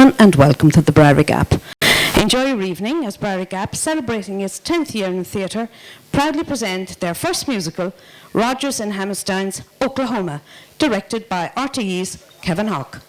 And welcome to the Briery Gap. Enjoy your evening as Briery Gap, celebrating its 10th year in the theatre, proudly present their first musical, Rogers and Hammerstein's Oklahoma, directed by RTE's Kevin Hawke.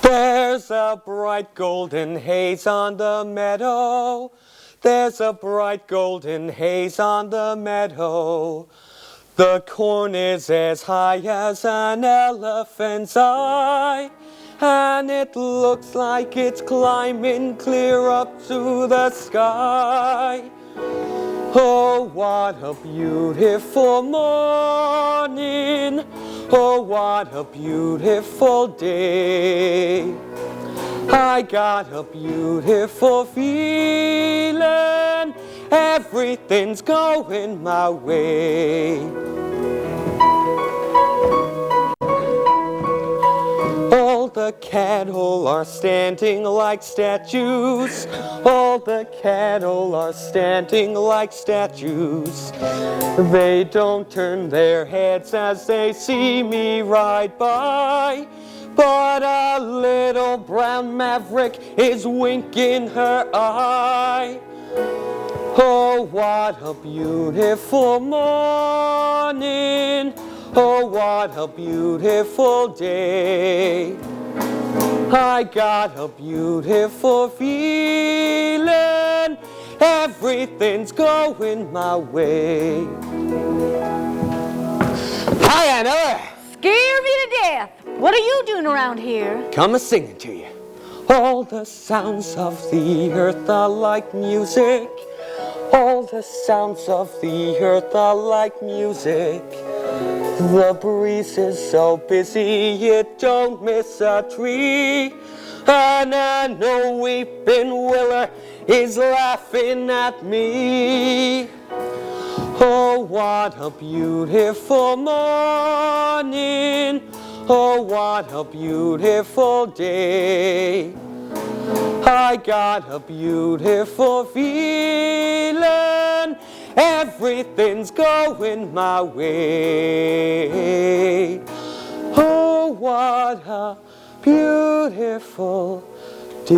There's a bright golden haze on the meadow. There's a bright golden haze on the meadow. The corn is as high as an elephant's eye, and it looks like it's climbing clear up to the sky. Oh, what a beautiful morning. Oh, what a beautiful day. I got a beautiful feeling. Everything's going my way. All the cattle are standing like statues. All the cattle are standing like statues. They don't turn their heads as they see me ride by. But a little brown maverick is winking her eye. Oh, what a beautiful morning. Oh, what a beautiful day. I got a beautiful feeling. Everything's going my way. Hi, Anna. Scare me to death. What are you doing around here? Come a-singing to you. All the sounds of the earth are like music. All the sounds of the earth are like music. The breeze is so busy it don't miss a tree. And I know Weeping Willow is laughing at me. Oh, what a beautiful morning. Oh, what a beautiful day. I got a beautiful feeling. Everything's going my way. Oh, what a beautiful day.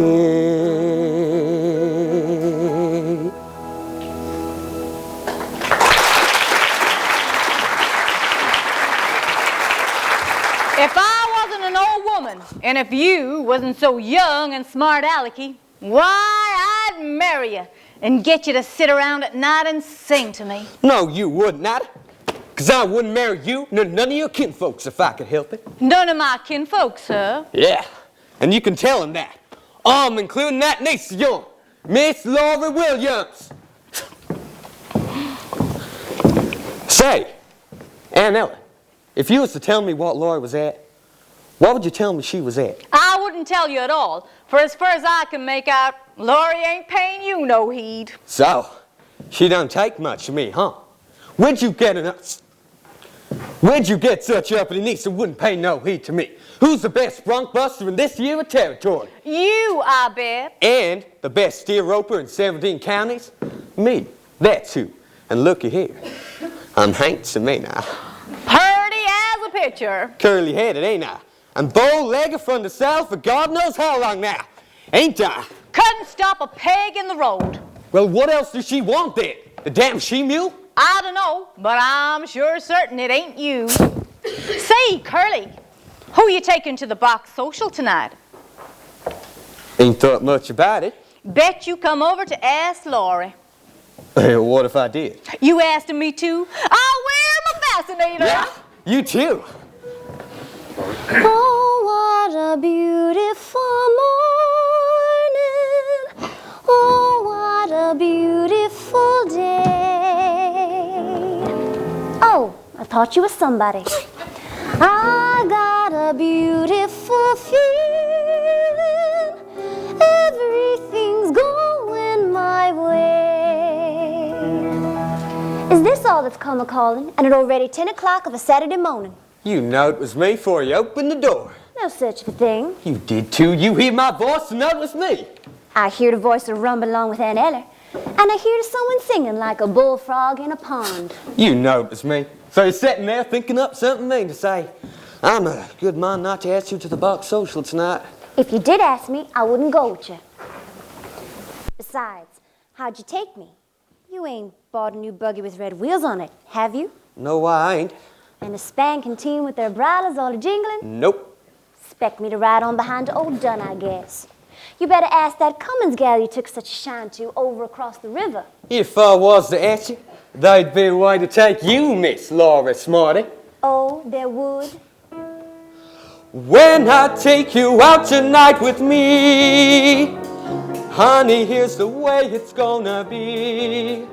If I wasn't an old woman, and if you wasn't so young and smart-alecky, why, I'd marry you and get you to sit around at night and sing to me. No, you would not. Because I wouldn't marry you nor none of your kinfolks if I could help it. None of my kinfolk, sir. Yeah, and you can tell them that. Including that niece of yours, Miss Laura Williams. Say, Aunt Ellen, if you was to tell me what Laura was at, what would you tell me she was at? I wouldn't tell you at all, for as far as I can make out, Laurie ain't paying you no heed. So, she don't take much of me, huh? Where'd you get such uppity niece that wouldn't pay no heed to me? Who's the best bronc buster in this year of territory? You, I bet. And the best steer roper in 17 counties? Me, that's who. And looky here, I'm handsome, ain't I? Purty as a picture. Curly-headed, ain't I? And bow-legged from the south for God knows how long now, ain't I? Couldn't stop a peg in the road. Well, what else does she want then? The damn she-mule? I don't know, but I'm sure certain it ain't you. Say, Curly, who you taking to the box social tonight? Ain't thought much about it. Bet you come over to ask Laurie. What if I did? You asking me too? I'll wear my fascinator. Yeah, you too. Oh, what a beautiful morning. Oh, what a beautiful day. Oh, I thought you were somebody. I got a beautiful feeling. Everything's going my way. Is this all that's come a-calling? And it's already 10 o'clock of a Saturday morning. You know it was me before you opened the door. No such a thing. You did too. You hear my voice and know it was me. I hear the voice of rumble along with Aunt Eller, and I hear someone singing like a bullfrog in a pond. You know it was me. So you're sitting there thinking up something mean to say. I'm a good man not to ask you to the box social tonight. If you did ask me, I wouldn't go with you. Besides, how'd you take me? You ain't bought a new buggy with red wheels on it, have you? No, I ain't. And a spanking team with their bridles all a-jingling? Nope. Expect me to ride on behind old Dunn, I guess. You better ask that Cummins gal you took such a shine to over across the river. If I was to ask you, there'd be a way to take you, Miss Laura Smarty. Oh, there would? When I take you out tonight with me, honey, here's the way it's gonna be.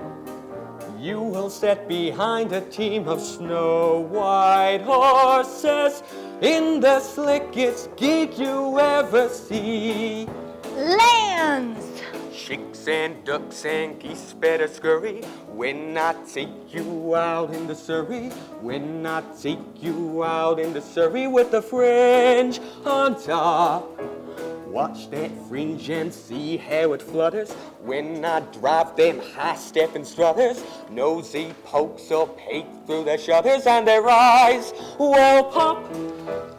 You will sit behind a team of snow-white horses in the slickest gig you ever see. Lands! Chicks and ducks and geese better scurry when I take you out in the Surrey. When I take you out in the Surrey with the fringe on top. Watch that fringe and see how it flutters when I drive them high-stepping strutters. Nosy pokes will peek through the shutters and their eyes will pop.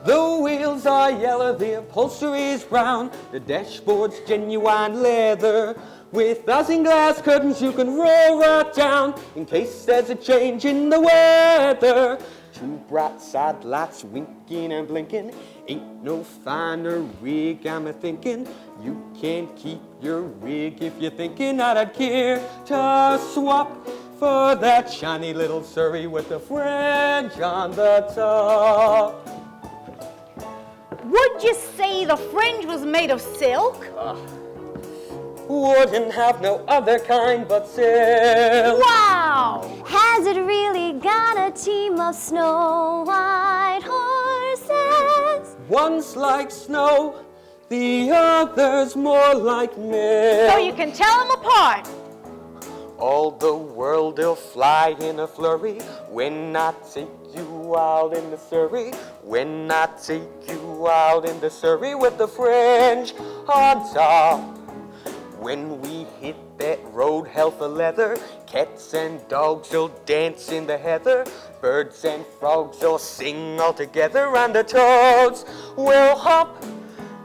The wheels are yellow, the upholstery's brown, the dashboard's genuine leather. With isinglass curtains you can roll right down in case there's a change in the weather. Two bright side lights winking and blinking. Ain't no finer rig, I'm a-thinking. You can't keep your rig if you're thinking I'd care to swap for that shiny little Surrey with the fringe on the top. Would you say the fringe was made of silk? Wouldn't have no other kind but silk. Wow! Has it really got a team of snow white horses? One's like snow, the other's more like milk. So you can tell them apart. All the world will fly in a flurry when I take you out in the Surrey. When I take you out in the Surrey with the fringe on top. When we hit that road, hell for leather, cats and dogs will dance in the heather, birds and frogs will sing all together, and the toads will hop.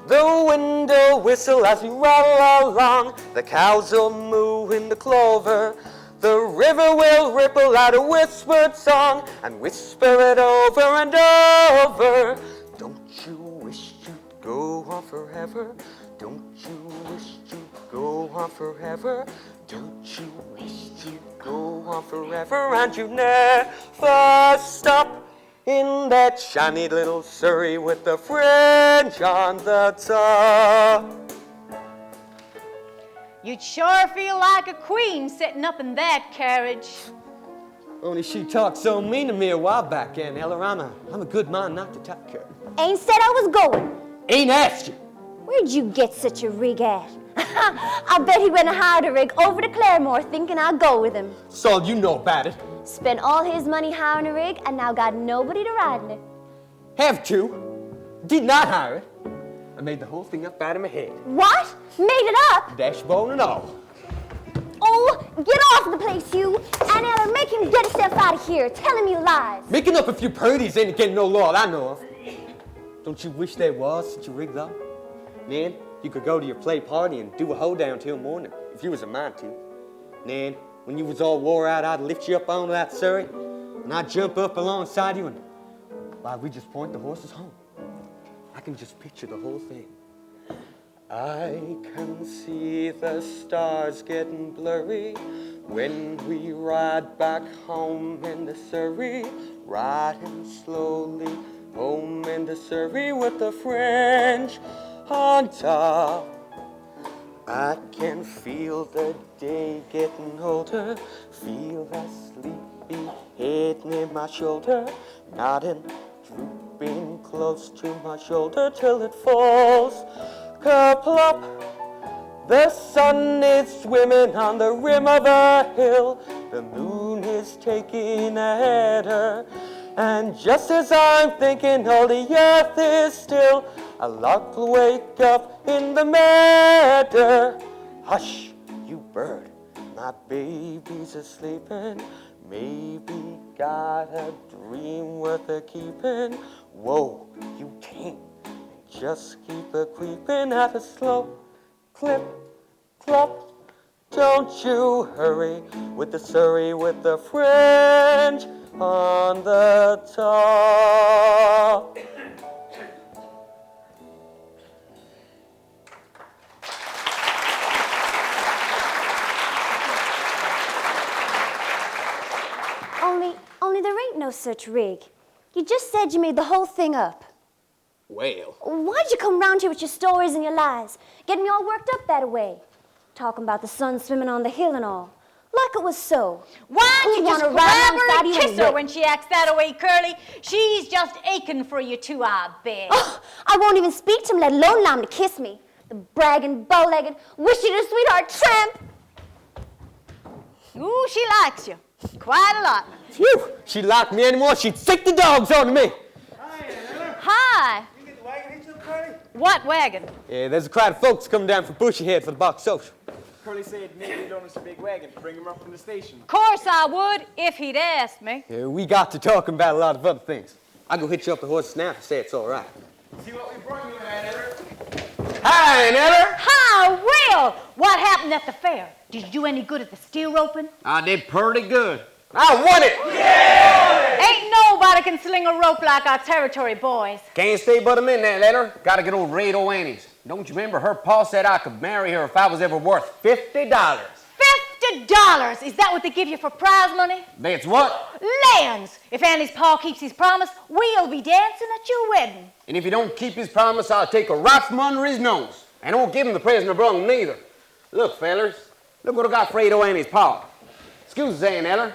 The wind will whistle as we rattle along, the cows will moo in the clover, the river will ripple out a whispered song, and whisper it over and over. Don't you wish you'd go on forever? Don't you wish you'd go on forever? Don't you wish you'd go on forever? And you never stop in that shiny little Surrey with the fringe on the top. You'd sure feel like a queen sitting up in that carriage. Only she talked so mean to me a while back, Aunt Ella. I'm a good man not to take her. Ain't said I was going. Ain't asked you. Where'd you get such a rig at? I bet he went and hired a rig over to Claremore thinking I'd go with him. That's all you know about it. Spent all his money hiring a rig and now got nobody to ride in it. Have to. Did not hire it. I made the whole thing up out of my head. What? Made it up? Dashboard and all. Oh, get off the place, you. And Ella, make him get himself out of here. Tell him you lies. Making up a few purdies ain't against no law that I know of. Don't you wish there was such a rig, though? Nan, you could go to your play party and do a hoedown till morning, if you was a mind to. Nan, when you was all wore out, I'd lift you up onto that Surrey, and I'd jump up alongside you, and why, we just point the horses home. I can just picture the whole thing. I can see the stars getting blurry when we ride back home in the Surrey, riding slowly home in the Surrey with the fringe on top. I can feel the day getting older, feel that sleepy head near my shoulder, nodding, drooping close to my shoulder till it falls. Kerplop, the sun is swimming on the rim of a hill, the moon is taking a header, and just as I'm thinking all the earth is still, a lark will wake up in the meadow. Hush, you bird, my baby's a-sleeping, maybe got a dream worth a keeping. Whoa, you can't. Just keep a-creeping at a slow clip, clop. Don't you hurry with the Surrey with the fringe on the top. Only there ain't no such rig. You just said you made the whole thing up. Well, Why'd you come round here with your stories and your lies? Getting me all worked up that way. Talking about the sun swimming on the hill and all. Like it was so. Why don't you Who'd just wanna grab ride her alongside and you kiss and her whip? when she acts that away, Curly? She's just aching for you too, I bet. Oh, I won't even speak to him, let alone allow him to kiss me. The bragging, bow-legged, wishy-to-sweetheart tramp. Ooh, she likes you. Quite a lot. phew, she liked me anymore, she'd sick the dogs on me. Hi. You get the wagon hitched to the party? What wagon? Yeah, there's a crowd of folks coming down from Bushyhead for the box social. Curly said maybe you'd loan us a big wagon to bring him up from the station. Of course I would, if he'd asked me. Yeah, we got to talking about a lot of other things. I'll go hitch you up the horses now to say it's all right. See what we brought you, Aunt Ella? Hi, Aunt Ella. Hi, Will! What happened at the fair? Did you do any good at the steer roping? I did pretty good. I won it. Ain't nobody Nobody can sling a rope like our territory boys. Can't stay but a minute, Letter. Gotta get old Rado Annie's. Don't you remember her pa said I could marry her if I was ever worth $50? $50! Is that what they give you for prize money? That's what? Lands! If Annie's pa keeps his promise, we'll be dancing at your wedding. And if he don't keep his promise, I'll take a right from under his nose. And I won't give him the present I brung neither. Look, fellers, look what I got for Rado Annie's pa. Excuse me, Aunt Eller.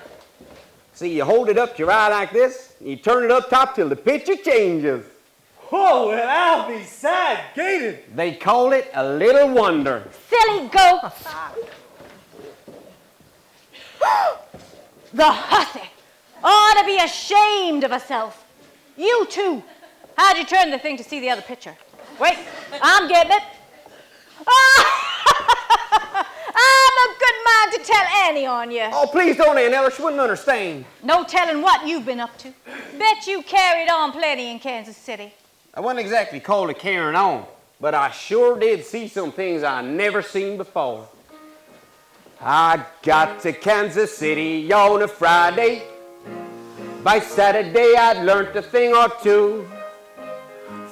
See, you hold it up to your eye like this, and you turn it up top till the picture changes. Oh, well, I'll be side-gated. They call it a little wonder. Silly goat! The hussy! Ought to be ashamed of herself. You too. How'd you turn the thing to see the other picture? Wait, I'm getting it. I'm a good mind to tell Annie on you. Oh, please don't, Aunt Eller. She wouldn't understand. No telling what you've been up to. Bet you carried on plenty in Kansas City. I wouldn't exactly call it carrying on, but I sure did see some things I never seen before. I got to Kansas City on a Friday. By Saturday I'd learned a thing or two.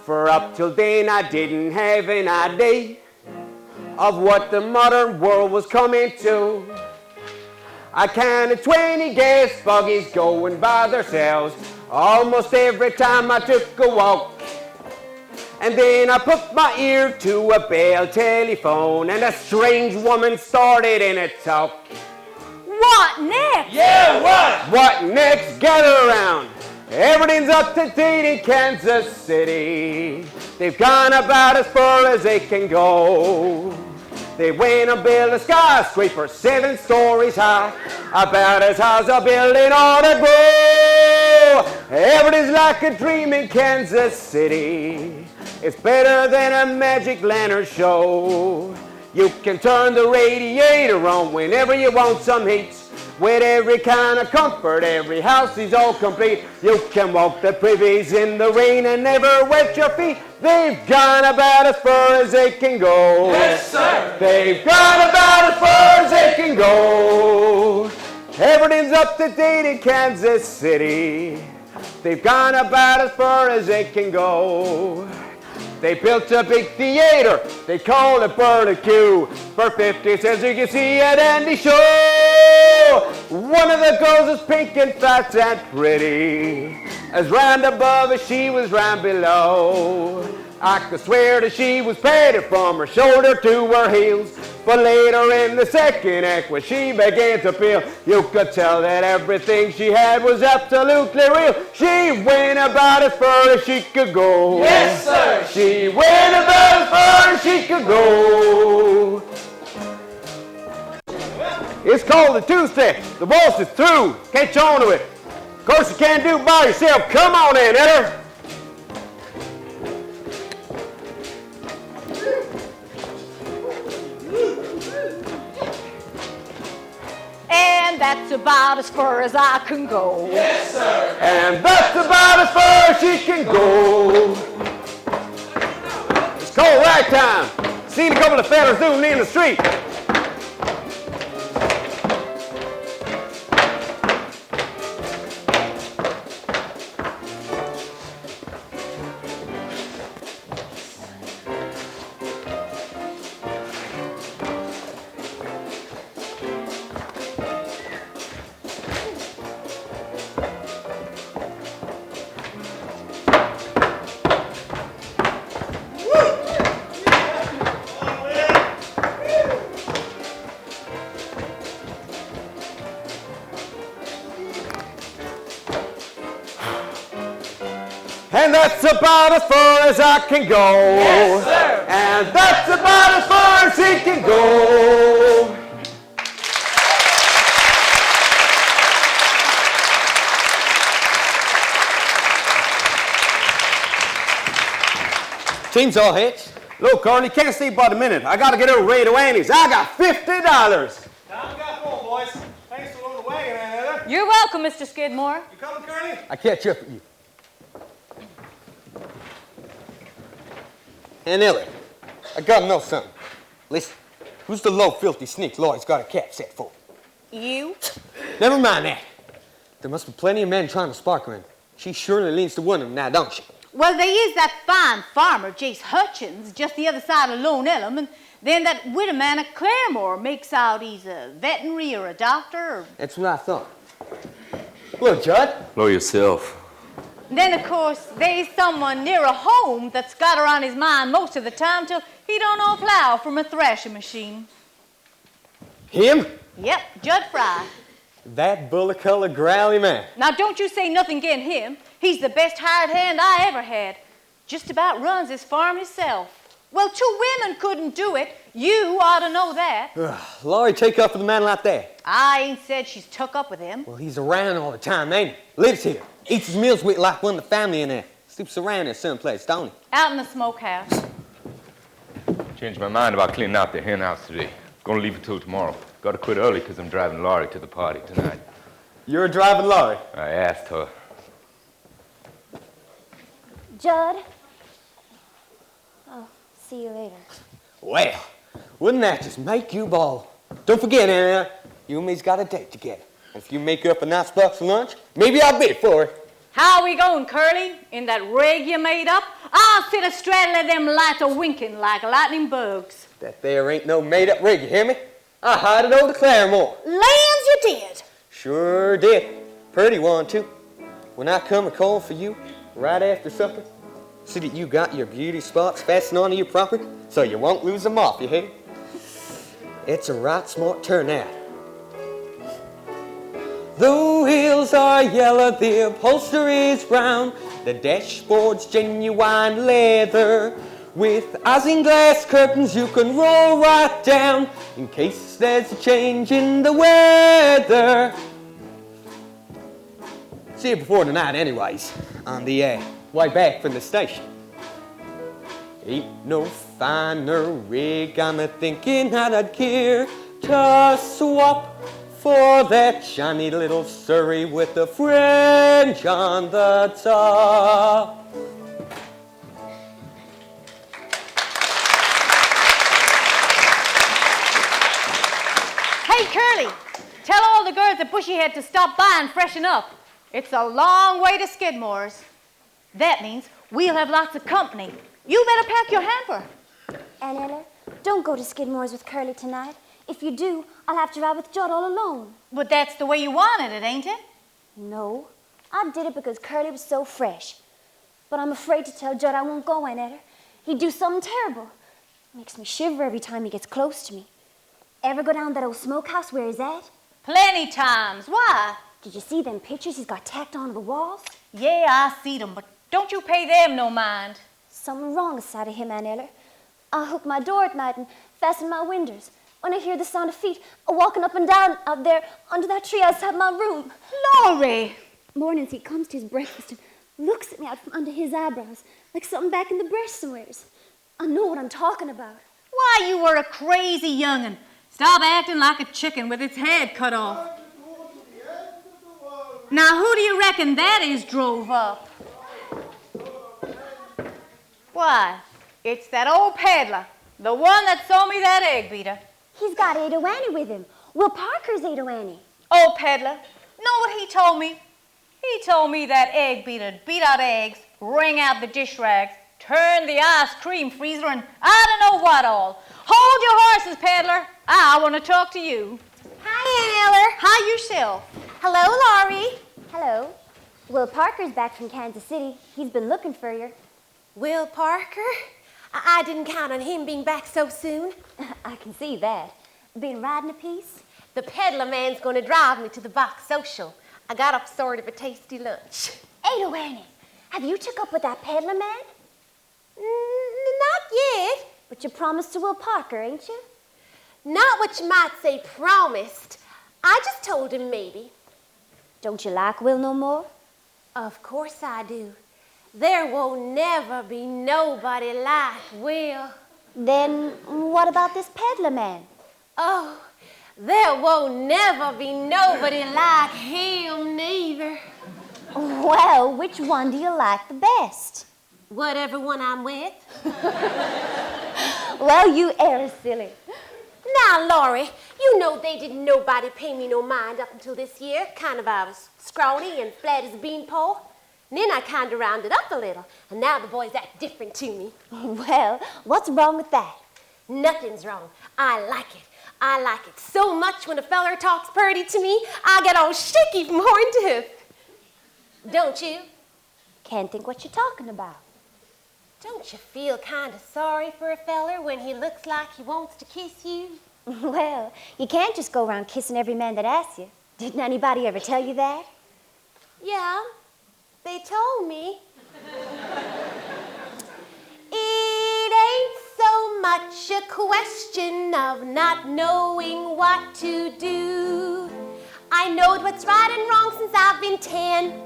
For up till then I didn't have an idea of what the modern world was coming to. I counted 20 gas buggies going by themselves almost every time I took a walk. And then I put my ear to a bell telephone and a strange woman started in a talk. What next? Yeah, what? What next? Gather around. Everything's up to date in Kansas City. They've gone about as far as they can go. They went and built a skyscraper 7 stories high, about as high as a building ought to grow. Everything's like a dream in Kansas City. It's better than a magic lantern show. You can turn the radiator on whenever you want some heat. With every kind of comfort, every house is all complete. You can walk the privies in the rain and never wet your feet. They've gone about as far as they can go. Yes, sir. They've gone about as far as they can go. Everything's up to date in Kansas City. They've gone about as far as they can go. They built a big theater, they call it Barbecue. For 50 cents you can see a dandy show. One of the girls is pink and fat and pretty, as round above as she was round below. I could swear that she was painted from her shoulder to her heels. But later in the second act, when she began to feel, you could tell that everything she had was absolutely real. She went about as far as she could go. Yes, sir. She went about as far as she could go. It's called the two-step. The waltz is through. Catch on to it. Of course, you can't do it by yourself. Come on in, Eder. And that's about as far as I can go. Yes, sir. And that's about as far as she can go. It's called ragtime. Seen a couple of fellas doing it in the street. And that's about as far as I can go. Yes, sir. And that's about as far as he can go. Team's all hitched. Look, Carly, can't stay but a minute. I gotta get over Rado Annie's. I got $50. Time got full, boys. Thanks for loading the wagon, Aunt Heather. You're welcome, Mr. Skidmore. You coming, Curly? I catch up with you. And Ellie, I gotta know something. Listen, who's the low, filthy sneak Lloyd's got a cap set for? You? Never mind that. There must be plenty of men trying to spark her in. She surely leans to one of them now, don't she? Well, there is that fine farmer, Jace Hutchins, just the other side of Lone Elm, and then that widow man at Claremore makes out he's a veterinary or a doctor. Or... That's what I thought. Hello, Judd. Blow yourself. And then, of course, there's someone near a home that's got her on his mind most of the time till he don't know a plow from a thrashing machine. Him? Yep, Judd Fry. That bullet-colored growly man. Now, don't you say nothing against him. He's the best hired hand I ever had. Just about runs his farm himself. Well, 2 women couldn't do it. You ought to know that. Laurie take up with a man like that. I ain't said she's took up with him. Well, he's around all the time, ain't he? Lives here. Eats his meals with like one of the family in there. Sleeps around there someplace, don't he? Out in the smokehouse. Changed my mind about cleaning out the hen house today. Gonna leave it till tomorrow. Gotta quit early because I'm driving Laurie to the party tonight. You're driving Laurie? I asked her. Judd? Oh, see you later. Well, wouldn't that just make you bawl? Don't forget, Anna, you and me's got a date together. If you make up a nice box for lunch, maybe I'll bid for it. How we going, Curly? In that rig you made up? I'll sit astraddle of them lights a-winking like lightning bugs. That there ain't no made-up rig, you hear me? I hired it over to Claremore. Lands you did. Sure did. Pretty one, too. When I come a-calling for you, right after supper, see that you got your beauty spots fastened onto your property so you won't lose them off, you hear? It's a right smart turnout. The wheels are yellow, the upholstery is brown, the dashboard's genuine leather. With isinglass curtains you can roll right down in case there's a change in the weather. See you before tonight anyways, on the way back from the station. Ain't no finer rig I'm a-thinking that I'd care to swap for that shiny little Surrey with the French on the top. Hey, Curly, tell all the girls at Bushyhead to stop by and freshen up. It's a long way to Skidmore's. That means we'll have lots of company. You better pack your hamper. Aunt Ella, don't go to Skidmore's with Curly tonight. If you do, I'll have to ride with Judd all alone. But that's the way you wanted it, ain't it? No, I did it because Curly was so fresh. But I'm afraid to tell Judd I won't go, Aunt Ella. He'd do something terrible. Makes me shiver every time he gets close to me. Ever go down that old smokehouse where he's at? Plenty times. Why? Did you see them pictures he's got tacked onto the walls? Yeah, I see them, but don't you pay them no mind. Something wrong inside of him, Aunt Ella. I hook my door at night and fasten my windows. When I hear the sound of feet walking up and down out there under that tree outside my room. Laurie! Mornings he comes to his breakfast and looks at me out from under his eyebrows like something back in the brush somewheres. I know what I'm talking about. Why, you were a crazy young'un. Stop acting like a chicken with its head cut off. Now, who do you reckon that is drove up? Why, it's that old peddler, the one that sold me that egg beater. He's got Ada Annie with him. Will Parker's Ada Annie. Old peddler, know what he told me? He told me that egg beater'd beat out eggs, wring out the dish rags, turn the ice cream freezer, and I don't know what all. Hold your horses, peddler. I want to talk to you. Hi, Aunt Ella. Hi yourself. Hello, Laurie. Hello. Will Parker's back from Kansas City. He's been looking for you. Will Parker? I didn't count on him being back so soon. I can see that. Been riding a piece? The peddler man's going to drive me to the Box Social. I got up sort of a tasty lunch. Ada Annie, have you took up with that peddler man? Not yet. But you promised to Will Parker, ain't you? Not what you might say promised. I just told him maybe. Don't you like Will no more? Of course I do. There won't never be nobody like Will. Then what about this peddler man? Oh, there won't never be nobody like him neither. Well, which one do you like the best? Whatever one I'm with. Well, you air silly. Now, Laurie, you know they didn't nobody pay me no mind up until this year. Kind of I was scrawny and flat as a beanpole. And then I kind of rounded up a little, and now the boys act different to me. Well, what's wrong with that? Nothing's wrong. I like it. I like it so much when a feller talks purty to me, I get all shaky from horn to hoof. Don't you? Can't think what you're talking about. Don't you feel kind of sorry for a feller when he looks like he wants to kiss you? Well, you can't just go around kissing every man that asks you. Didn't anybody ever tell you that? Yeah, they told me. It ain't so much a question of not knowing what to do. I knowed what's right and wrong since I've been 10.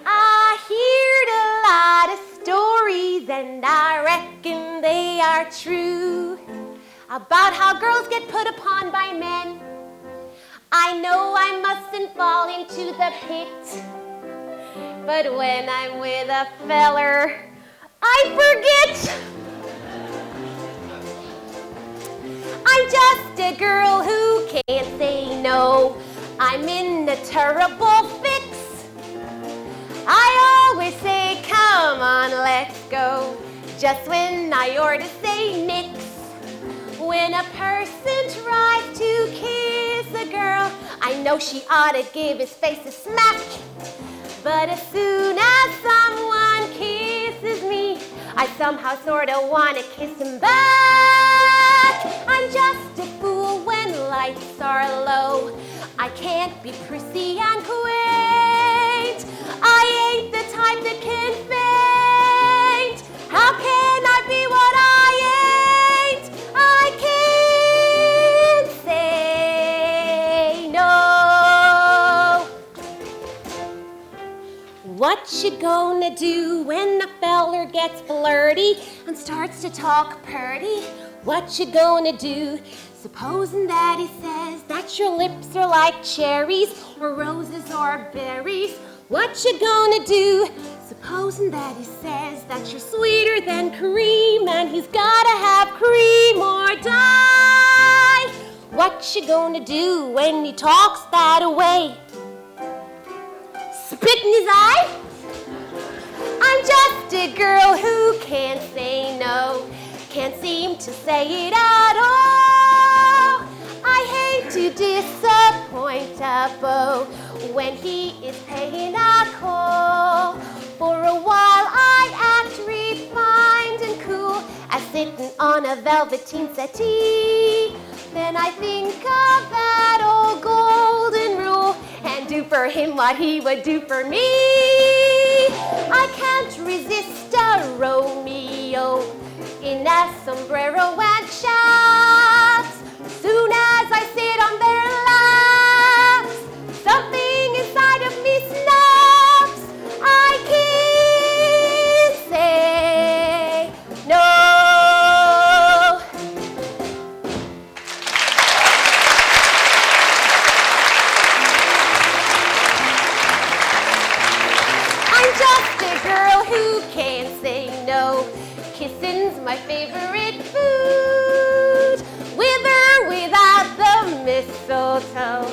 I heard a lot of stories and I reckon they are true about how girls get put upon by men. I know I mustn't fall into the pit, but when I'm with a feller, I forget. I'm just a girl who can't say no. I'm in a terrible fix. I always say, come on, let's go, just when I ought to say nix. When a person tries to kiss a girl, I know she ought to give his face a smack. But as soon as someone kisses me, I somehow sort of want to kiss him back. I'm just a fool when lights are low. I can't be prissy and quaint. I ain't the type that can faint. How can I be what I ain't? I can't say no. What you gonna do when a feller gets flirty and starts to talk purty? What you gonna do? Supposing that he says that your lips are like cherries or roses or berries. What you gonna do? Supposing that he says that you're sweeter than cream and he's gotta have cream or die. What you gonna do when he talks that way? Spit in his eye? I'm just a girl who can't say no, can't seem to say it at all. I hate to disappoint a beau when he is paying a call. For a while I act refined and cool as sitting on a velveteen settee. Then I think of that old golden rule and do for him what he would do for me. I can't resist a Romeo in a sombrero and chaps. Soon as I sit on their laps, something inside of me snaps. I can't say no. I'm just a girl who can't say no. Kissing's my favorite food. With or without the mistletoe,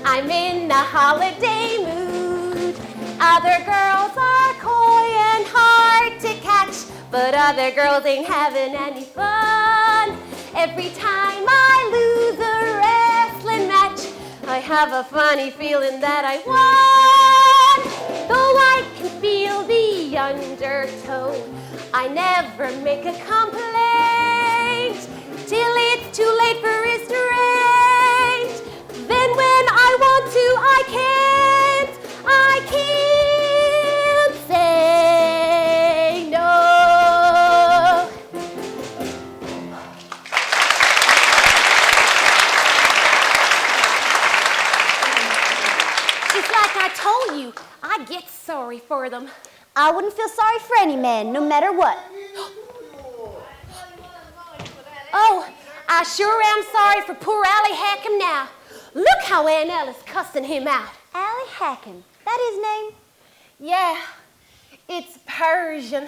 I'm in a holiday mood. Other girls are coy and hard to catch, but other girls ain't having any fun. Every time I lose a wrestling match, I have a funny feeling that I won. Though I can feel the undertow, I never make a complaint till it's too late for restraint. Then when I want to, I can't say no. It's like I told you, I get sorry for them. I wouldn't feel sorry for any man, no matter what. Oh, I sure am sorry for poor Allie Hackham now. Look how Aunt Ella's cussing him out. Allie Hackham, that his name? Yeah, it's Persian.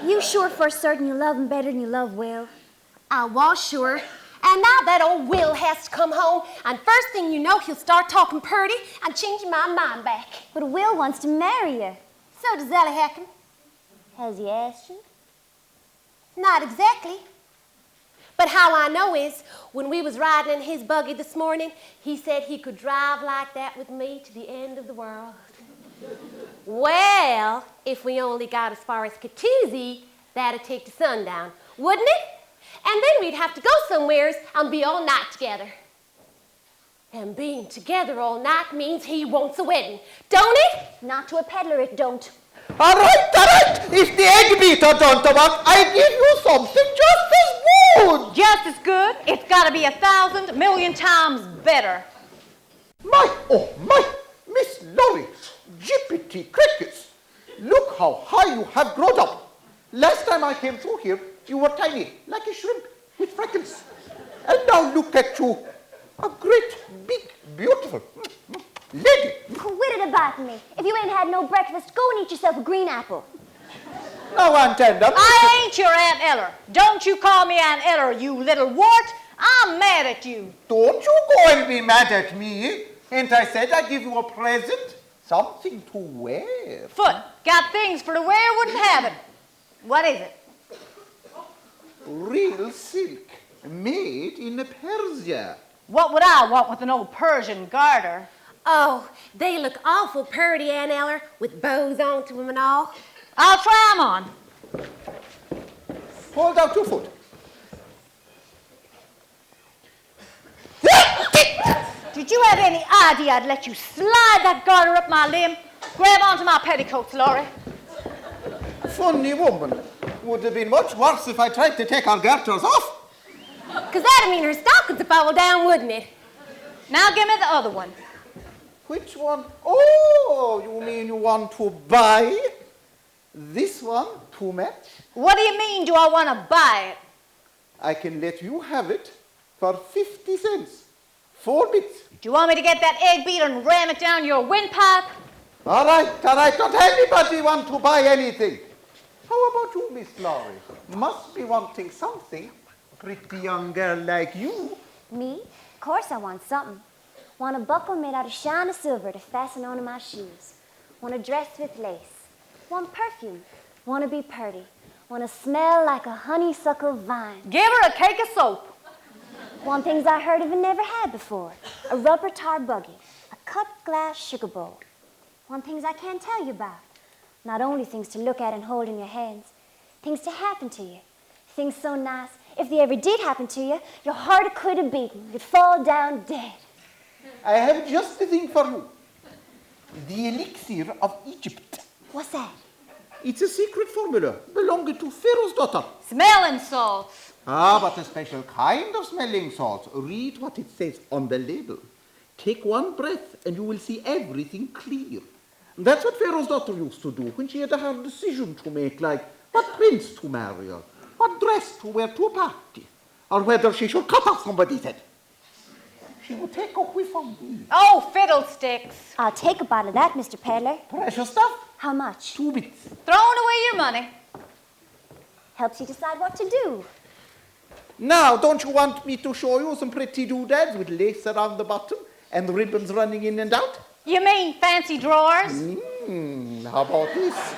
You sure for certain you love him better than you love Will? I was sure. And now that old Will has to come home, and first thing you know, he'll start talking purty and changing my mind back. But Will wants to marry you. So does Ellie Hacken. Has he asked you? Not exactly. But how I know is, when we was riding in his buggy this morning, he said he could drive like that with me to the end of the world. Well, if we only got as far as Catoozy, that'd take to sundown, wouldn't it? And then we'd have to go somewheres and be all night together. And being together all night means he wants a wedding, don't it? Not to a peddler, it don't. All right. If the egg beater don't work, I give you something just as good. Just as good? It's got to be 1,000 million times better. My, Miss Laurie, jippity crickets. Look how high you have grown up. Last time I came through here, you were tiny, like a shrimp with freckles. And now look at you, a great, big, beautiful lady. Quit it about me. If you ain't had no breakfast, go and eat yourself a green apple. Now, Aunt Enda. I ain't your Aunt Eller. Don't you call me Aunt Eller, you little wart. I'm mad at you. Don't you go and be mad at me. Ain't I said I'd give you a present? Something to wear. Foot, got things for to wear, wouldn't have it. What is it? Real silk, made in Persia. What would I want with an old Persian garter? Oh, they look awful purty, Aunt Eller, with bows onto them and all. I'll try 'em on. Hold out your foot. Did you have any idea I'd let you slide that garter up my limb? Grab onto my petticoats, Laurie. Funny woman. Would have been much worse if I tried to take our garters off. 'Cause that'd mean her stockings would fall down, wouldn't it? Now give me the other one. Which one? Oh, you mean you want to buy this one to match? What do you mean, do I want to buy it? I can let you have it for 50 cents. 4 bits. Do you want me to get that egg beater and ram it down your windpipe? All right. Don't anybody want to buy anything. How about you, Miss Laurie? Must be wanting something. Pretty young girl like you. Me? Of course I want something. Want a buckle made out of shine of silver to fasten onto my shoes. Want a dress with lace. Want perfume. Want to be purty. Want to smell like a honeysuckle vine. Give her a cake of soap. Want things I heard of and never had before. A rubber tar buggy. A cut glass sugar bowl. Want things I can't tell you about. Not only things to look at and hold in your hands. Things to happen to you. Things so nice, if they ever did happen to you, your heart would quit a beating. You'd fall down dead. I have just the thing for you. The elixir of Egypt. What's that? It's a secret formula belonging to Pharaoh's daughter. Smelling salts. Ah, but a special kind of smelling salts. Read what it says on the label. Take one breath and you will see everything clear. That's what Pharaoh's daughter used to do when she had a hard decision to make, like what prince to marry or what dress to wear to a party, or whether she should cut off somebody's head. She would take a whiff of me. Oh, fiddlesticks. I'll take a bottle of that, Mr. Peddler. Precious stuff. How much? 2 bits. Throwing away your money. Helps you decide what to do. Now, don't you want me to show you some pretty doodads with lace around the bottom and ribbons running in and out? You mean fancy drawers? How about this?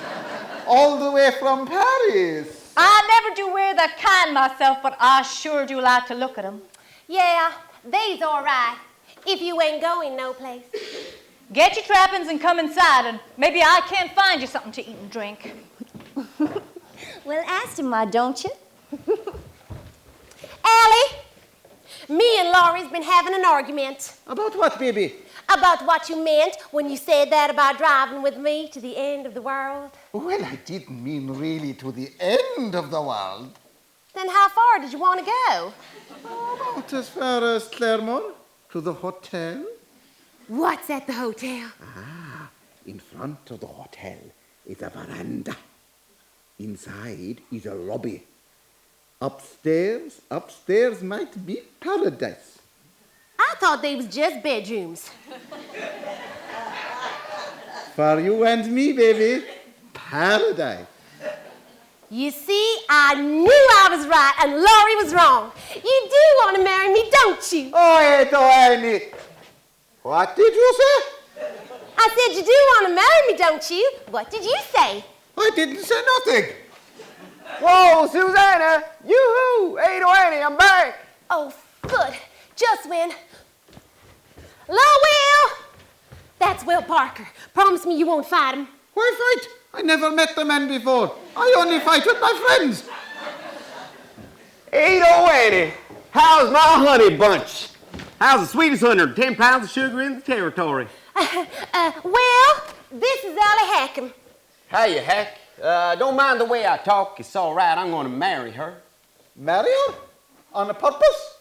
All the way from Paris. I never do wear that kind myself, but I sure do like to look at them. Yeah, they's all right, if you ain't going no place. Get your trappings and come inside, and maybe I can find you something to eat and drink. Well, ask him, why don't you? Allie, me and Laurie's been having an argument. About what, baby? About what you meant when you said that about driving with me to the end of the world. Well, I didn't mean really to the end of the world. Then how far did you want to go? About as far as Claremont, to the hotel. What's at the hotel? In front of the hotel is a veranda. Inside is a lobby. Upstairs might be paradise. I thought they was just bedrooms. For you and me, baby, paradise. You see, I knew I was right and Laurie was wrong. You do want to marry me, don't you? Oh, Annie. What did you say? I said you do want to marry me, don't you? What did you say? I didn't say nothing. Whoa, Susanna! Yoo-hoo! 808, I'm back! Oh, good. Just when. Hello, Will! That's Will Parker. Promise me you won't fight him. Why fight? I never met the man before. I only fight with my friends. 808, how's my honey bunch? How's the sweetest 110 pounds of sugar in the territory? Will, this is Ellie Hackham. Hey, you heck. Don't mind the way I talk. It's all right. I'm going to marry her. Marry her? On a purpose?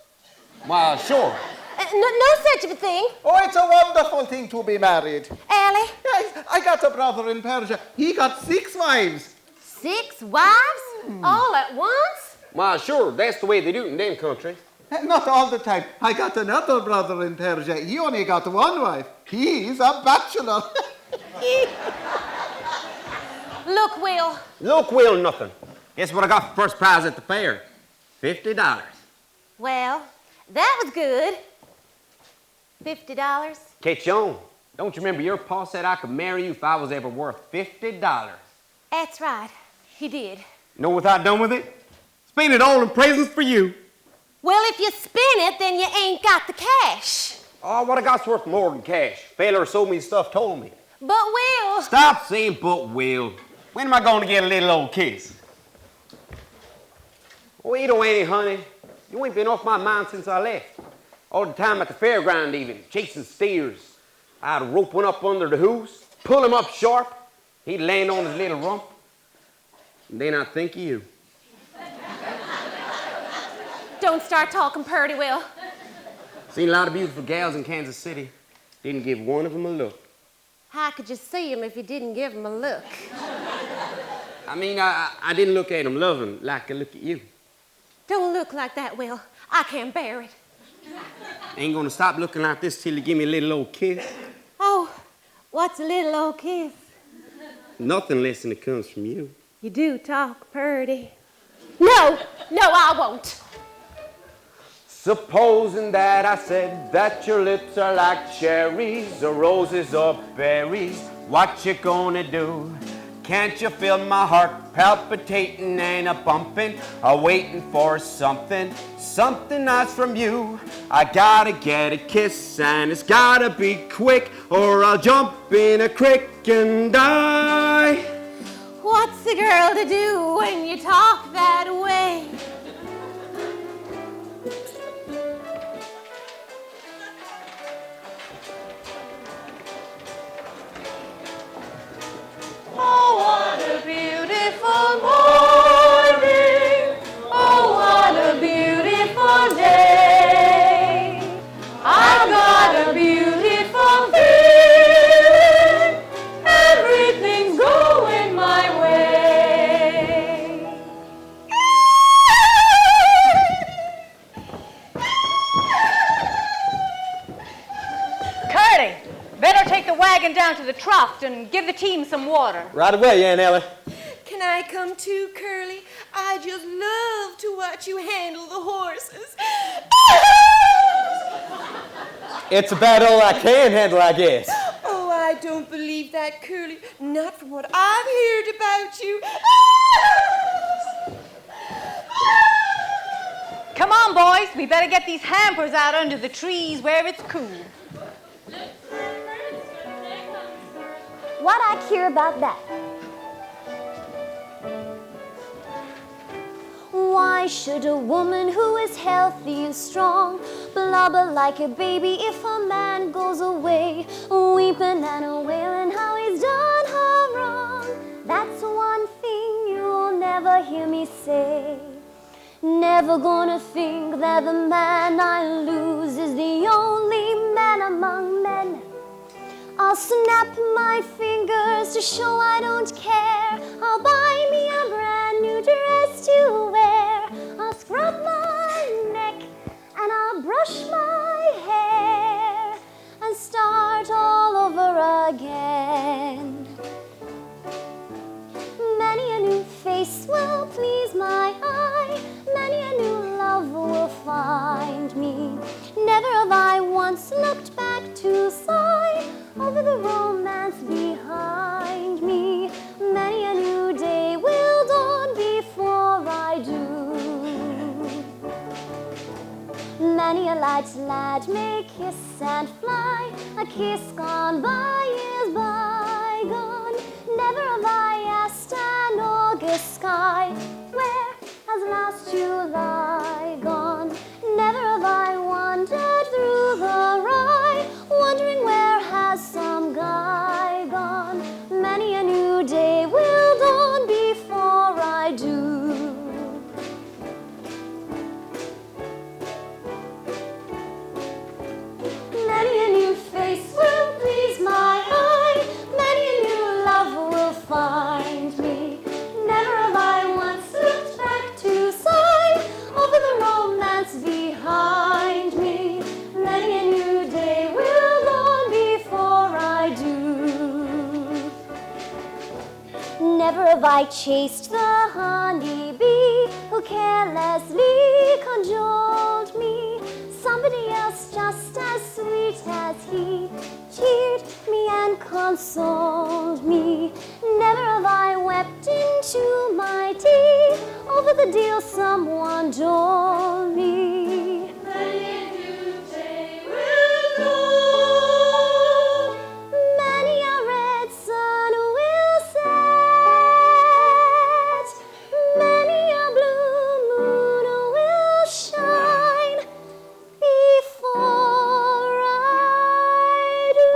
Well, sure. No such of a thing. Oh, it's a wonderful thing to be married. Ellie? Yes, I got a brother in Persia. He got 6 wives. 6 wives? All at once? Well, sure. That's the way they do it in them countries. Not all the time. I got another brother in Persia. He only got 1 wife. He's a bachelor. Look, Will. Look, Will, nothing. Guess what I got for first prize at the fair? $50. Well, that was good. $50. Catch on. Don't you remember your pa said I could marry you if I was ever worth $50? That's right. He did. Know what I done with it? Spend it all in presents for you. Well, if you spin it, then you ain't got the cash. Oh, what I got's worth more than cash. Fella who sold me stuff told me. But, Will... Stop saying but, Will. When am I going to get a little old kiss? Oh, you don't any, honey. You ain't been off my mind since I left. All the time at the fairground even, chasing steers. I'd rope one up under the hooves, pull him up sharp. He'd land on his little rump. And then I'd think of you. Don't start talking purty, Will. Seen a lot of beautiful gals in Kansas City. Didn't give one of them a look. How could you see him if you didn't give him a look? I mean, I didn't look at him loving like I look at you. Don't look like that, Will. I can't bear it. Ain't gonna stop looking like this till you give me a little old kiss. Oh, what's a little old kiss? Nothing less than it comes from you. You do talk purty. No, I won't. Supposing that I said that your lips are like cherries or roses or berries, what you gonna do? Can't you feel my heart palpitating and a bumping, waiting for something nice from you? I gotta get a kiss and it's gotta be quick or I'll jump in a creek and die. What's a girl to do when you talk that way? Oh, what a beautiful morning. Oh, what a beautiful day. I've got a beautiful feeling. Everything's going my way. Curdy, better take the wagon down to the trough and give the team some water. Right away, Aunt Ellie. Can I come too, Curly? I just love to watch you handle the horses. It's about all I can handle, I guess. Oh, I don't believe that, Curly. Not from what I've heard about you. Come on, boys. We better get these hampers out under the trees where it's cool. What I care about that? Why should a woman who is healthy and strong blubber like a baby if a man goes away, weeping and wailing how he's done her wrong? That's one thing you'll never hear me say. Never gonna think that the man I lose is the only man among men. I'll snap my fingers to show I don't care. I'll buy me a brand new dress to wear. I'll scrub my neck and I'll brush my hair and start all over again. Many a new face will will please my eye. Many a new love will find me. Never have I once looked back to sigh over the romance behind me. Many a new day will dawn before I do. Many a light's lad may kiss and fly. A kiss gone by is bygone. Never have I asked an August sky, where has last July gone? Never have I wandered through the rye, wondering where has some guy gone. Many a new day will dawn before I do. Many a new face will please my eye. Many a new love will find me. Never have I once looked back to sigh over the romance behind me. Many a new day will dawn before I do. Never have I chased the honey bee who carelessly cajoled me. Somebody else just as sweet as he cheered me and consoled me. Never have I wept into my tea over the deal someone told me. Many a new day will dawn. Many a red sun will set. Many a blue moon will shine before I do.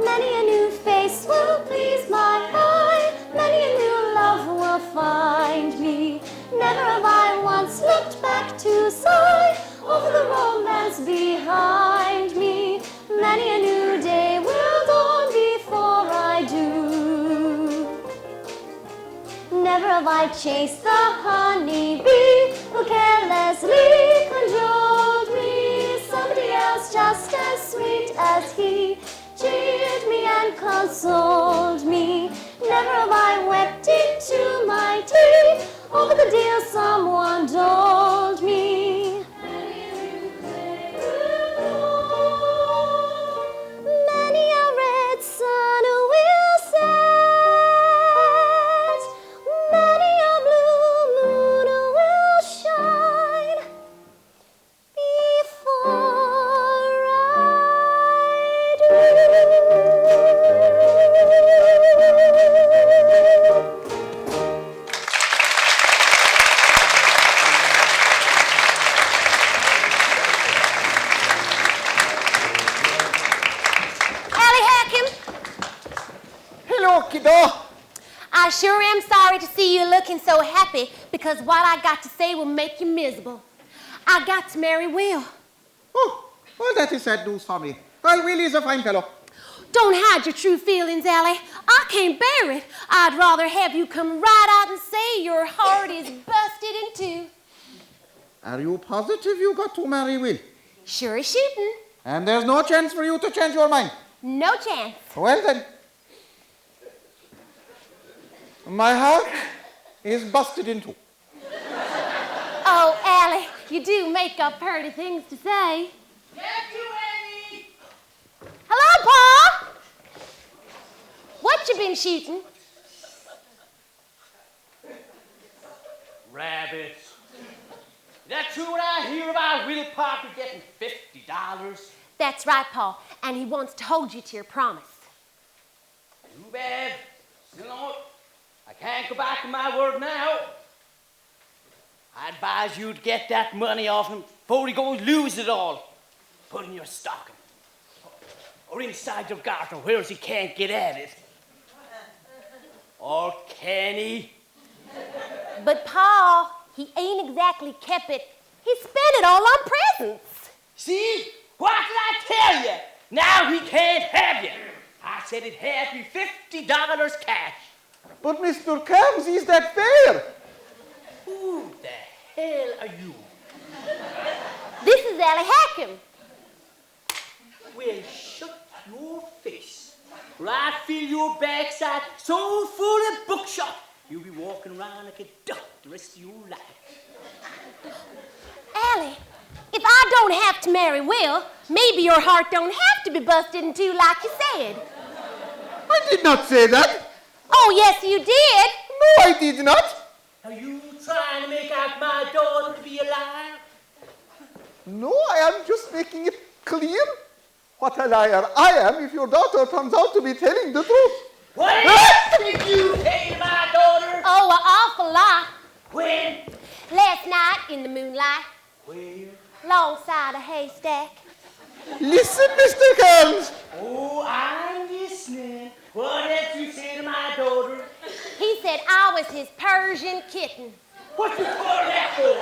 Many a new face will please my eye. Many a new love will find me. Never have I once looked back to sigh over the romance behind me. Many a new day will dawn before I do. Never have I chased the honey bee who carelessly cajoled me. Somebody else just as sweet as he cheered me and consoled me. Never have I wept into my tea over the deal someone told me. Many a red sun will set. Many a blue moon will shine before I do. Hello, kiddo. I sure am sorry to see you looking so happy, because what I got to say will make you miserable. I got to marry Will. Oh, well, that is sad news for me. Well, Will is a fine fellow. Don't hide your true feelings, Allie. I can't bear it. I'd rather have you come right out and say your heart is busted in two. Are you positive you got to marry Will? Sure as shooting. And there's no chance for you to change your mind? No chance. Well then. My heart is busted in two. Oh, Allie, you do make up pretty things to say. Get you, Annie! Hello, Pa! What you been shooting? Rabbits. Is that true what I hear about Willie Parker getting $50? That's right, Pa, and he wants to hold you to your promise. Too bad. You know, I can't go back on my word now. I advise you to get that money off him before he goes lose it all. Put in your stocking. Or inside your garter where he can't get at it. Or can he? But, Pa, he ain't exactly kept it. He spent it all on presents. See? What did I tell you? Now he can't have you. I said it had to be $50 cash. But Mr. Combs, is that fair? Who the hell are you? This is Allie Hackham. Well, shut your face. Or I fill your backside so full of bookshot, you'll be walking around like a duck the rest of your life. Allie, if I don't have to marry Will, maybe your heart don't have to be busted in two like you said. I did not say that. Oh, yes, you did. No, I did not. Are you trying to make out my daughter to be a liar? No, I am just making it clear what a liar I am if your daughter turns out to be telling the truth. What did you say to my daughter? Oh, an awful lot. When? Last night in the moonlight. Where? Alongside a haystack. Listen, Mr. Combs. Oh, I'm listening. What did you say to my daughter? He said I was his Persian kitten. What you call that for?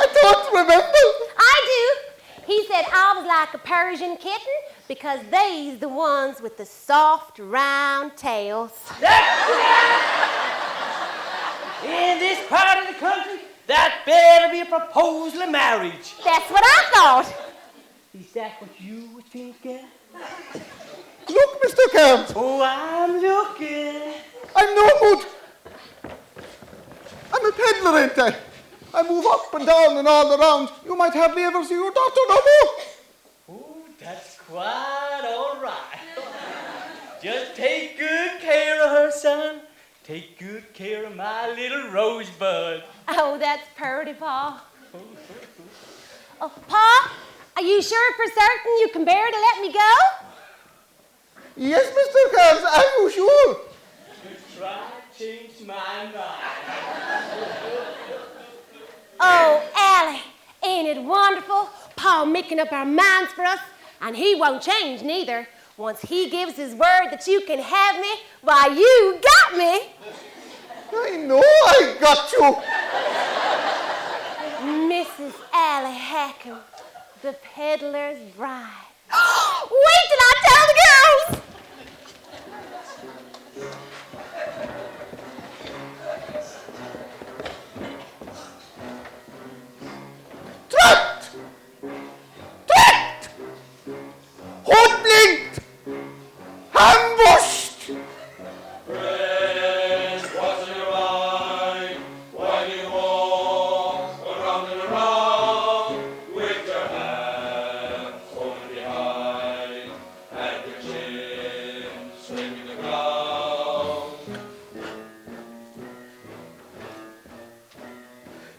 I don't remember. I do. He said I was like a Persian kitten because they's the ones with the soft, round tails. In this part of the country, that better be a proposal of marriage. That's what I thought. Is that what you were thinking? Look, Mr. Combs. Oh, I'm looking. I'm no good. I'm a peddler, ain't I? I move up and down and all around. You might hardly ever see your daughter no more. Oh, that's quite all right. Just take good care of her, son. Take good care of my little rosebud. Oh, that's purty, Pa. Oh, Pa, are you sure for certain you can bear to let me go? Yes, Mr. Combs, are you sure? Try to change my mind. Oh, Allie, ain't it wonderful? Pa making up our minds for us, and he won't change neither. Once he gives his word that you can have me, why, you got me. I know I got you. Mrs. Allie Hackham, the peddler's bride. Wait till I tell the girls! Trapped! Trapped! Hoodwinked! Ambushed! Friends, what's in your mind? Why do you walk around and around with your hands holding behind and your chin scraping the ground?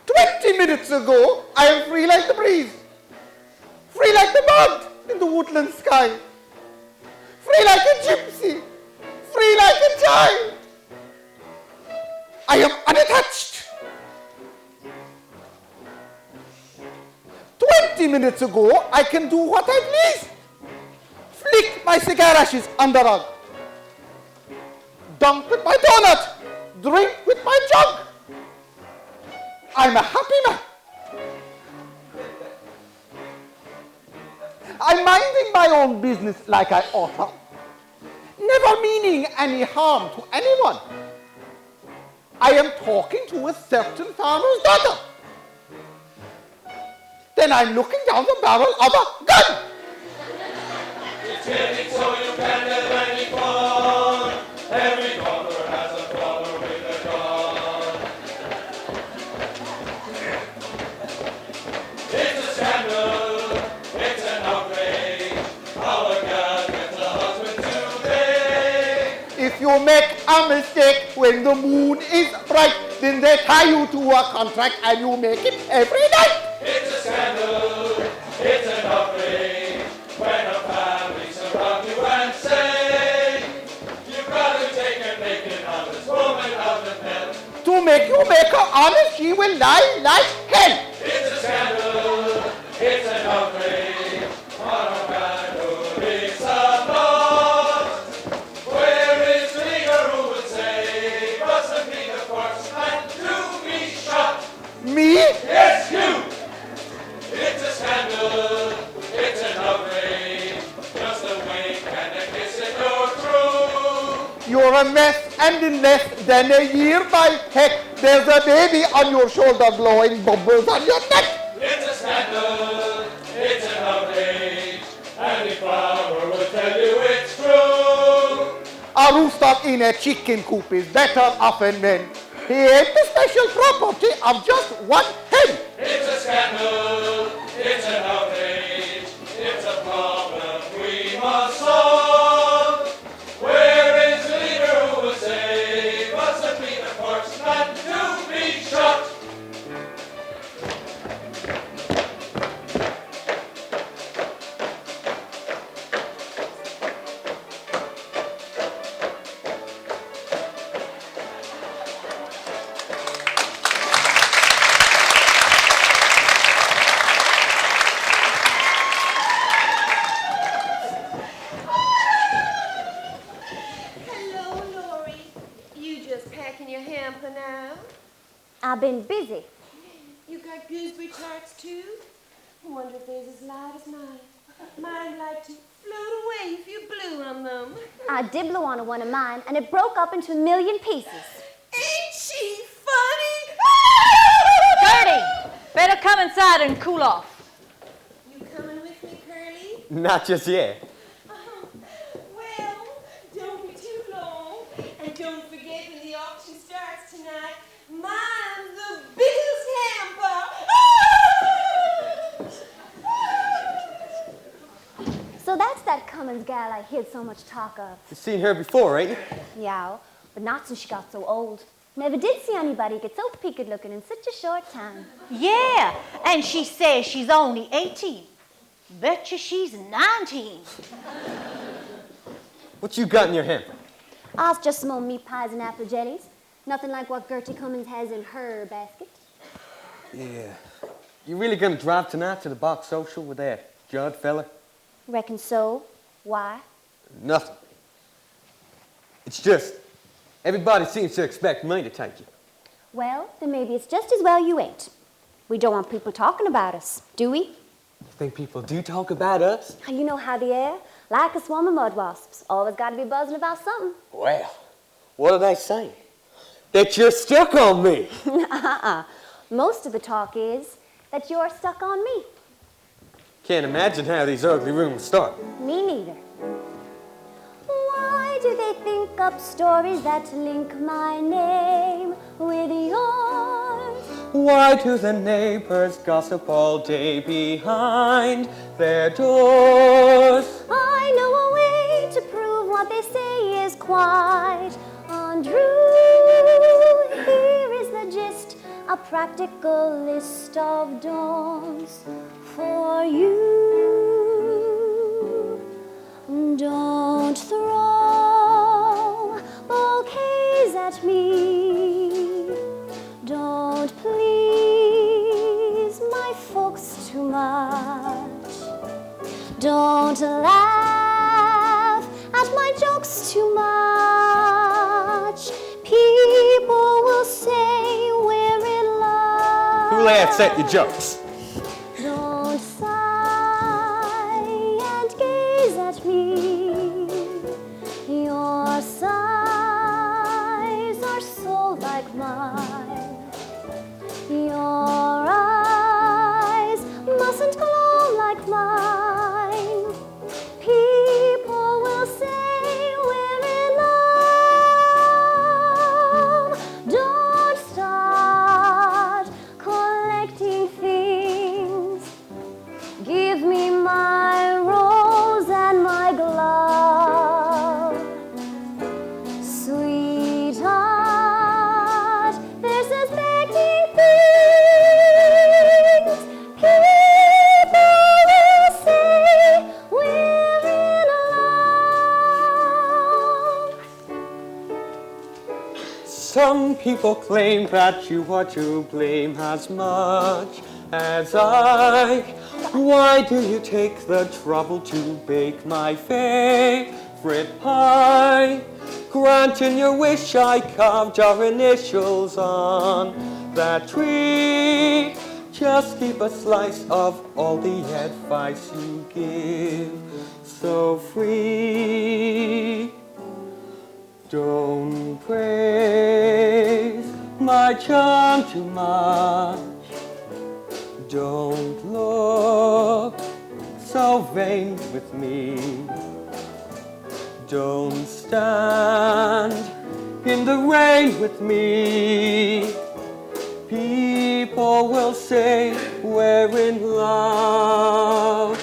20 minutes ago, I am free like the breeze, free like the bird in the woodland sky, free like a gypsy, free like a child. I am unattached. 20 minutes ago, I can do what I please. Flick my cigar ashes on the rug, dunk with my donut, drink with my jug. I'm a happy man. I'm minding my own business like I oughta, never meaning any harm to anyone. I am talking to a certain farmer's daughter. Then I'm looking down the barrel of a gun. Pretending so you can have any fun. Every daughter has a father with you make a mistake when the moon is bright, then they tie you to a contract and you make it every night. It's a scandal, it's an outrage, when a family surround you and say, you've got to take and make an honest woman out of hell. To make you make her honest, she will lie like hell. It's a scandal, it's an outrage, on a man who is a loss. Where is the leader who would say, mustn't be the first man to be shot? Me? Yes, you! It's a scandal, it's an outrage, just a wink and a kiss and you're through. You're a mess, and in less than a year, by heck, there's a baby on your shoulder blowing bubbles on your neck. It's a scandal, it's an outrage, and if I will tell you it's true. A rooster in a chicken coop is better off than men. He ain't the special property of just one hen. It's a scandal, it's an outrage, it's a problem we must solve. Where is the leader who will say, mustn't be the first man to be shot? Hello, Lori. You just packing your hamper now? I've been busy. You got gooseberry tarts too? I wonder if they's as light as mine. Mine like to float away if you blew on them. I did blow on one of mine, and it broke up into a million pieces. Ain't she funny? Gertie, better come inside and cool off. You coming with me, Curly? Not just yet. Well, don't be too long. And don't forget when the auction starts tonight, mine's the biggest hamper. So that's that Cummins gal I heard so much talk of. You've seen her before, ain't you? Yeah, but not since she got so old. Never did see anybody get so peaked looking in such a short time. Yeah, and she says she's only 18. Betcha she's 19. What you got in your hamper? Ours just some old meat pies and apple jellies. Nothing like what Gertie Cummins has in her basket. Yeah. You really gonna drive tonight to the box social with that Judd fella? Reckon so. Why? Nothing. It's just, everybody seems to expect me to take you. Well, then maybe it's just as well you ain't. We don't want people talking about us, do we? You think people do talk about us? You know how they are. Like a swarm of mud wasps. Always got to be buzzing about something. Well, what are they saying? That you're stuck on me. Most of the talk is that you're stuck on me. Can't imagine how these ugly rumors start. Me neither. Why do they think up stories that link my name with yours? Why do the neighbors gossip all day behind their doors? I know a way to prove what they say is quite untrue. Here is the gist, a practical list of don'ts for you. Don't throw bouquets at me. Don't please my folks too much. Don't laugh at my jokes too much. People will say we're in love. Who laughs at your jokes? Don't sigh and gaze at me. Your sighs are so like mine. Your eyes mustn't glow like mine. People will say we're in love. Don't start collecting things Some people claim that you are to blame as much as I. Why do you take the trouble to bake my favorite pie? Granting your wish, I carved our initials on that tree. Just keep a slice of all the advice you give so free. Don't praise my charm too much. Don't look so vain with me. Don't stand in the rain with me. People will say we're in love.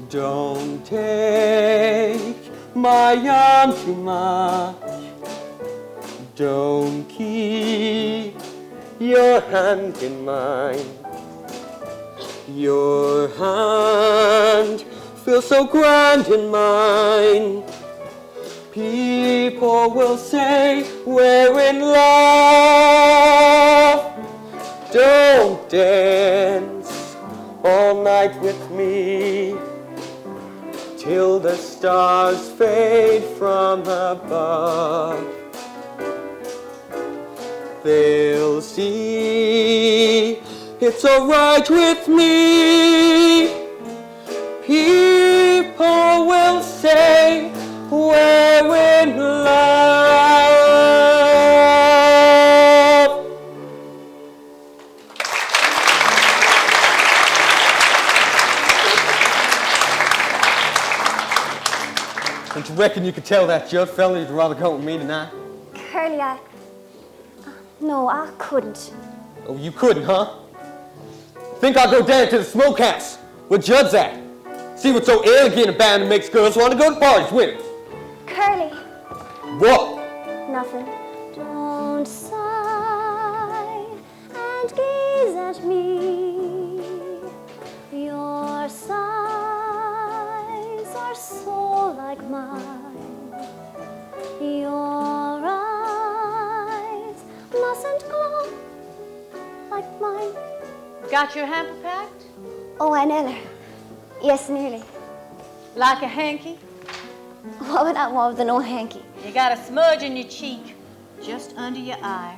Don't take my arm too much. Don't keep your hand in mine. Your hand feels so grand in mine. People will say we're in love. Don't dance all night with me till the stars fade from above. They'll see it's alright with me. People will say we're in love. Don't you reckon you could tell that Judd fella you'd rather go with me tonight? Curly, no, I couldn't. Oh, you couldn't, huh? Think I'll go down to the smokehouse where Judd's at. See what's so elegant about and makes girls want to go to parties with him. Curly. What? Nothing. Don't sigh and gaze at me. Your sighs are so like mine. Your eyes mustn't glow like mine. Got your hamper packed? Oh, Anella. Yes, nearly. Like a hanky? What would I want with an old hanky? You got a smudge in your cheek, just under your eye.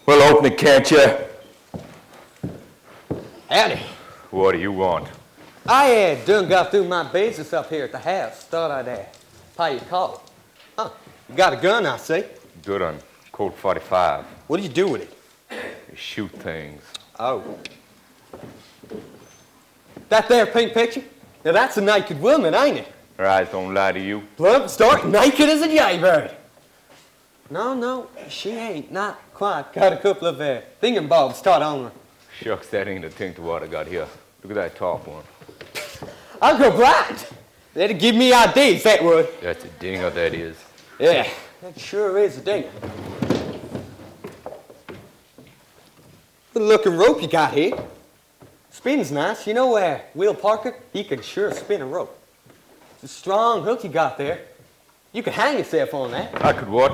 Well, open it, can't you? Howdy. What do you want? I done got through my business up here at the house. Thought I'd pay your call. Huh, you got a gun, I see. Good on. Colt 45. What do you do with it? You shoot things. Oh. That there pink picture? Now that's a naked woman, ain't it? Her eyes don't lie to you. Plump, stark, naked as a jaybird. No, she ain't. Not quite. Got a couple of thingamabobs tied on her. Shucks, that ain't a thing to what I got here. Look at that top one. I'll go blind. That'd give me ideas, that would. That's a dinger, that is. Yeah, that sure is a dinger. Good looking rope you got here. Spins nice. You know Will Parker? He can sure spin a rope. It's a strong hook you got there. You could hang yourself on that. I could what?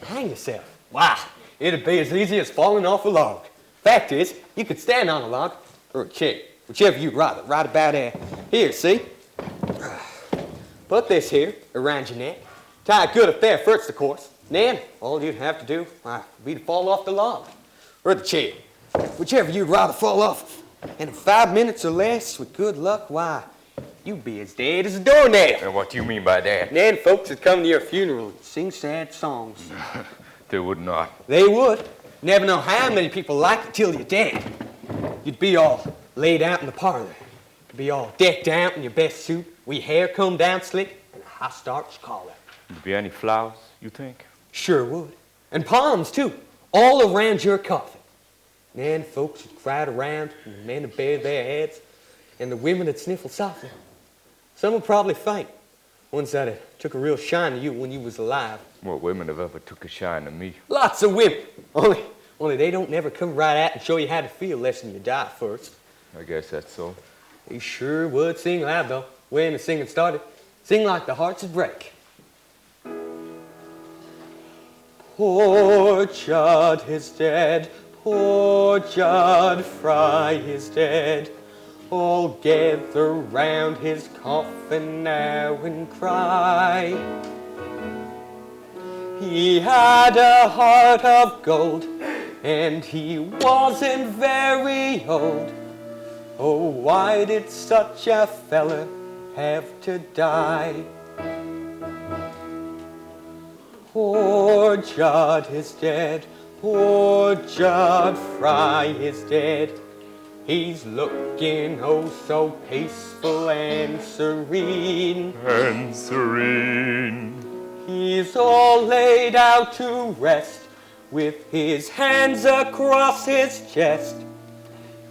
Hang yourself. Why, it'd be as easy as falling off a log. Fact is, you could stand on a log or a chair, whichever you'd rather. Right about here, see? Put this here around your neck. Tie it good up there first, of course. Then, all you'd have to do would be to fall off the log or the chair, whichever you'd rather fall off of. And in 5 minutes or less, with good luck, why, you'd be as dead as a doornail. And what do you mean by that? And then folks would come to your funeral and sing sad songs. They would not. They would. Never know how many people like it till you're dead. You'd be all laid out in the parlor. You'd be all decked out in your best suit, with your hair combed down slick, and a high starched collar. Would there be any flowers, you think? Sure would. And palms, too, all around your coffin. And then folks would crowd around, and the men would bare their heads, and the women would sniffle softly. Some would probably faint. Ones that took a real shine to you when you was alive. What women have ever took a shine to me? Lots of women. Only they don't never come right out and show you how to feel less than you die first. I guess that's so. They sure would sing loud, though. When the singing started, sing like the hearts would break. Poor Judd is dead. Poor Judd Fry is dead. All gather round his coffin now and cry. He had a heart of gold, and he wasn't very old. Oh, why did such a fella have to die? Poor Judd is dead. Poor Judd Fry is dead. He's looking oh so peaceful and serene. And serene. He's all laid out to rest, with his hands across his chest.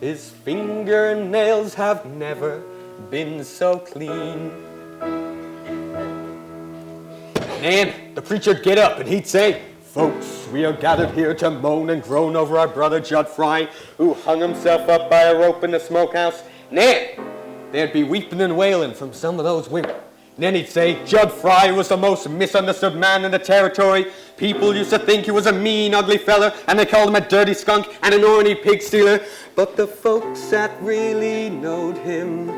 His fingernails have never been so clean. And the preacher'd get up and he'd say, "Folks, we are gathered here to moan and groan over our brother Judd Fry, who hung himself up by a rope in the smokehouse." And then there'd be weeping and wailing from some of those women. And then he'd say, "Judd Fry was the most misunderstood man in the territory. People used to think he was a mean, ugly feller, and they called him a dirty skunk and an orny pig stealer. But the folks that really knowed him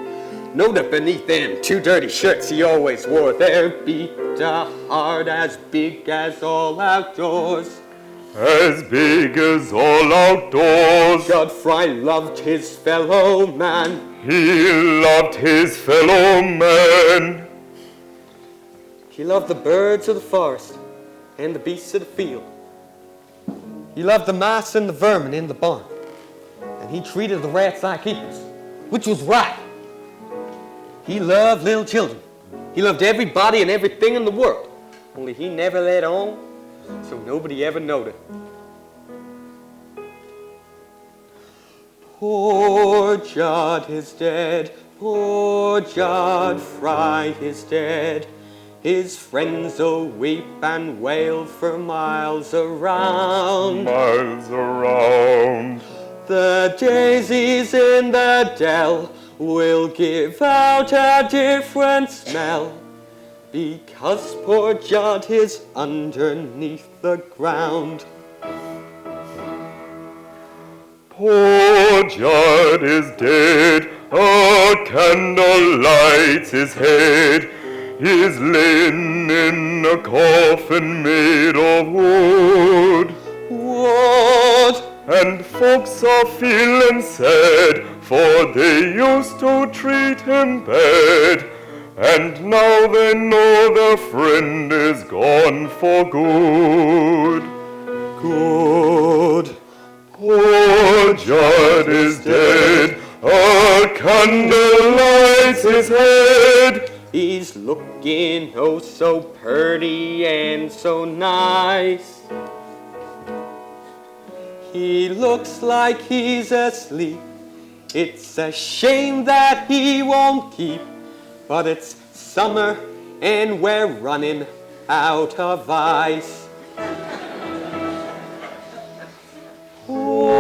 know that beneath them 2 dirty shirts he always wore, there beat a heart as big as all outdoors." As big as all outdoors. Judd Fry loved his fellow man. He loved his fellow man. He loved the birds of the forest and the beasts of the field. He loved the mice and the vermin in the barn. And he treated the rats like equals, which was right. He loved little children. He loved everybody and everything in the world. Only he never let on, so nobody ever knowed it. Poor Judd is dead. Poor Judd Fry is dead. His friends will weep and wail for miles around. Miles around. The daisies in the dell will give out a different smell, because poor Judd is underneath the ground. Poor Judd is dead. A candle lights his head. He's lain in a coffin made of wood. Wood, and folks are feeling sad, for they used to treat him bad, and now they know their friend is gone for good. Good. Poor Judd is dead, a candle lights his head. He's looking oh so pretty and so nice. He looks like he's asleep. It's a shame that he won't keep, but it's summer and we're running out of ice. Poor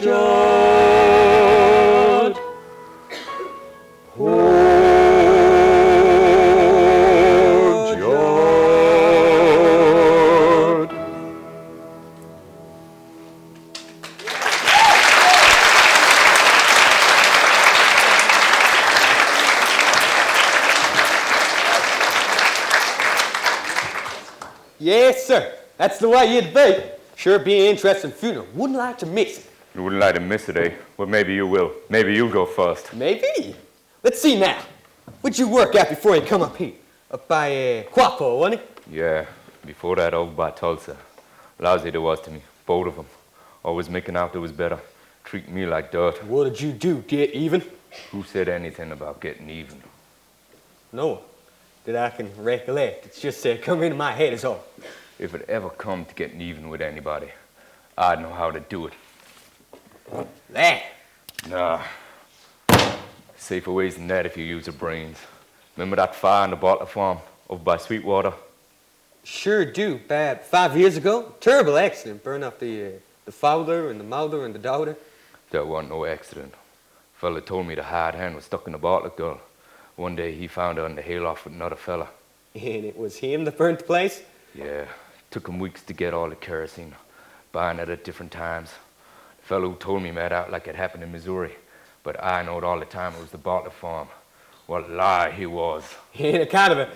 Judd. Poor Judd. Yes, sir. That's the way you'd be. Sure be an interesting funeral. Wouldn't like to miss it. You wouldn't like to miss it, eh? Well, maybe you will. Maybe you'll go first. Maybe. Let's see now. What'd you work at before you come up here? Up by Quapo, wasn't it? Yeah, before that, over by Tulsa. Lousy they was to me, both of them. Always making out they was better. Treating me like dirt. What did you do, get even? Who said anything about getting even? No, that I can recollect. It's just come into my head is all. If it ever come to getting even with anybody, I'd know how to do it. That? Nah. Safer ways than that if you use your brains. Remember that fire on the Butler farm over by Sweetwater? Sure do. About 5 years ago. Terrible accident. Burned up the father and the mother and the daughter. That wasn't no accident. Fella told me the hired hand was stuck in the Butler girl. One day he found her in the hayloft with another fella. And it was him that burnt the place? Yeah. Took him weeks to get all the kerosene. Buying it at different times. The fellow who told me made out like it happened in Missouri. But I knowed all the time it was the Butler farm. What a lie he was. And a kind of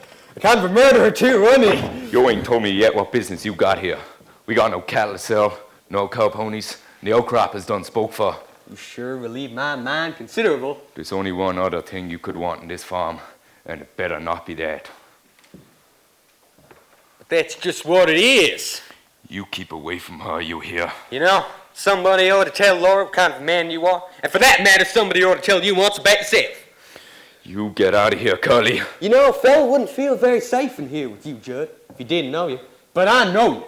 a murderer too, wasn't he? You ain't told me yet what business you got here. We got no cattle to sell, no cow ponies, and the old crop is done spoke for. You sure relieve my mind considerable. There's only one other thing you could want in this farm, and it better not be that. But that's just what it is. You keep away from her, you hear? You know, somebody ought to tell Laura what kind of a man you are. And for that matter, somebody ought to tell you once about yourself. You get out of here, Curly. You know, a fellow wouldn't feel very safe in here with you, Judd, if he didn't know you. But I know you.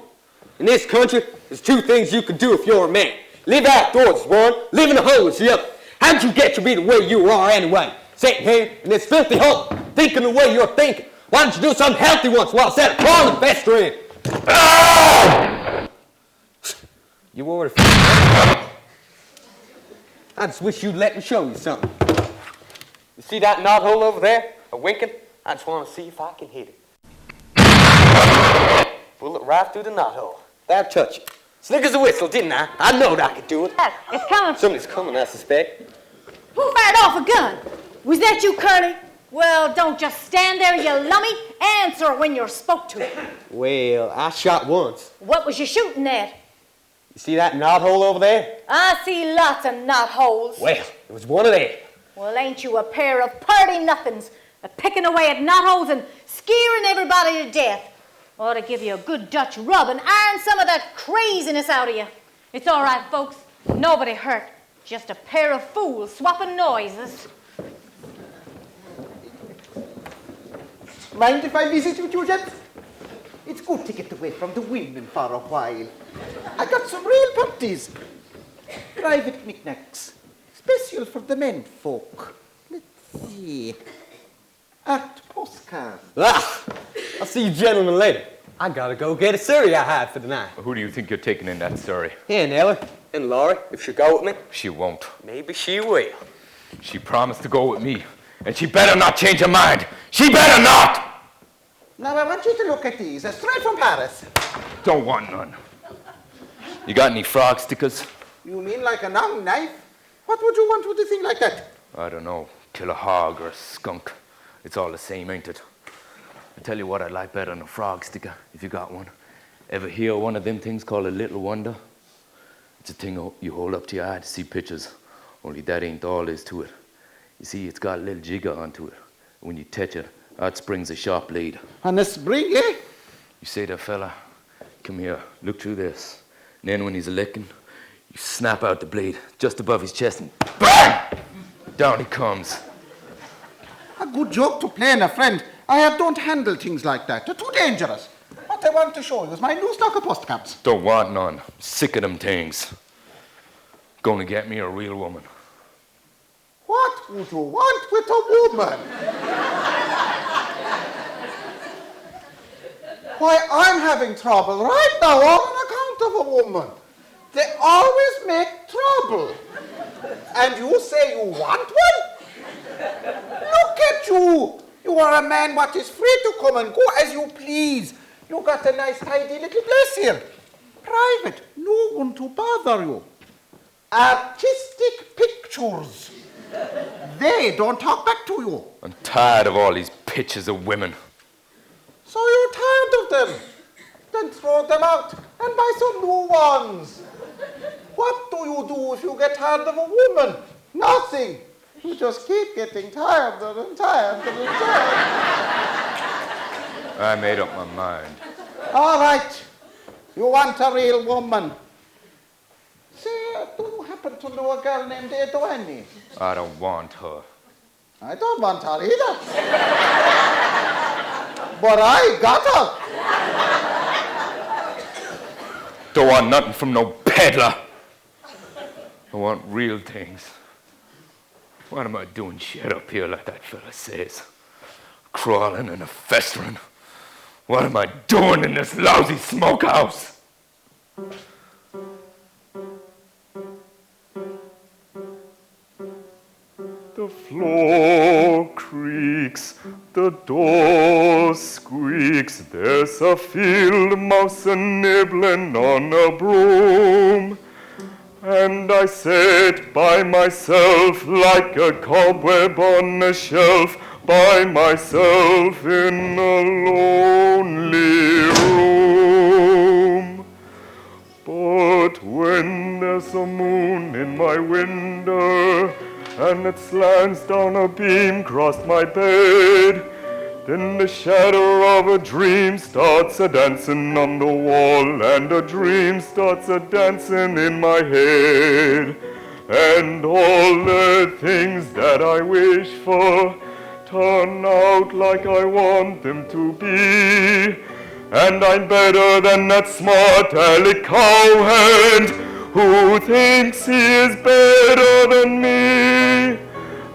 In this country, there's two things you can do if you're a man. Live outdoors is one, live in a hole is the other. How'd you get to be the way you are anyway? Sitting here in this filthy hole, thinking the way you're thinking. Why don't you do something healthy once while instead of crawling festering? You ought to. I just wish you'd let me show you something. You see that knot hole over there, a winking? I just want to see if I can hit it. Bullet right through the knot hole. That'll touch it. Slick as a whistle, didn't I? I knowed I could do it. It's coming. Somebody's coming, I suspect. Who fired off a gun? Was that you, Curly? Well, don't just stand there, you lummy. Answer when you're spoke to. Well, I shot once. What was you shooting at? You see that knot hole over there? I see lots of knot holes. Well, it was one of them. Well, ain't you a pair of purty nothings, picking away at knot holes and scaring everybody to death? Ought to give you a good Dutch rub and iron some of that craziness out of you. It's all right, folks. Nobody hurt. Just a pair of fools swapping noises. Mind if I visit with you, gents? It's good to get away from the women for a while. I got some real parties. Private knickknacks. Special for the men folk. Let's see. Art postcard. Ah, I'll see you gentlemen later. I gotta go get a Surrey I had for the night. Who do you think you're taking in that Surrey? Yeah, Nellie. And Laurie, if she'll go with me. She won't. Maybe she will. She promised to go with me, and she better not change her mind. She better not! Now I want you to look at these. Straight from Paris. Don't want none. You got any frog stickers? You mean like a long knife? What would you want with a thing like that? I don't know. Kill a hog or a skunk. It's all the same, ain't it? I tell you what I'd like better than a frog sticker, if you got one. Ever hear one of them things called a little wonder? It's a thing you hold up to your eye to see pictures, only that ain't all there is to it. You see, it's got a little jigger onto it. When you touch it, out springs a sharp blade. And a spring, eh? You say to a fella, come here, look through this. And then when he's licking, you snap out the blade just above his chest and bang! Down it comes. A good joke to play on a friend. I don't handle things like that. They're too dangerous. What I want to show you is my new stock of postcards. Don't want none. Sick of them things. Gonna get me a real woman. What would you want with a woman? Why, I'm having trouble right now all on account of a woman. They always make trouble. And you say you want one? Look at you. You are a man what is free to come and go as you please. You got a nice tidy little place here. Private, no one to bother you. Artistic pictures. They don't talk back to you. I'm tired of all these pictures of women. So you're tired of them? Then throw them out and buy some new ones. What do you do if you get tired of a woman? Nothing. You just keep getting tired and tired and tired. I made up my mind. All right. You want a real woman. Say, do you happen to know a girl named Edwani? I don't want her. I don't want her either. But I got her. Don't want nothing from no peddler. I want real things. What am I doing shit up here like that fella says? Crawling and a festering. What am I doing in this lousy smokehouse? The floor creaks, the door squeaks, there's a field mouse a-nibbling on a broom. And I sit by myself like a cobweb on a shelf, by myself in a lonely room. But when there's a moon in my window, and it slants down a beam across my bed, then the shadow of a dream starts a-dancing on the wall, and a dream starts a-dancing in my head. And all the things that I wish for turn out like I want them to be. And I'm better than that smart aleck cowhand who thinks he is better than me.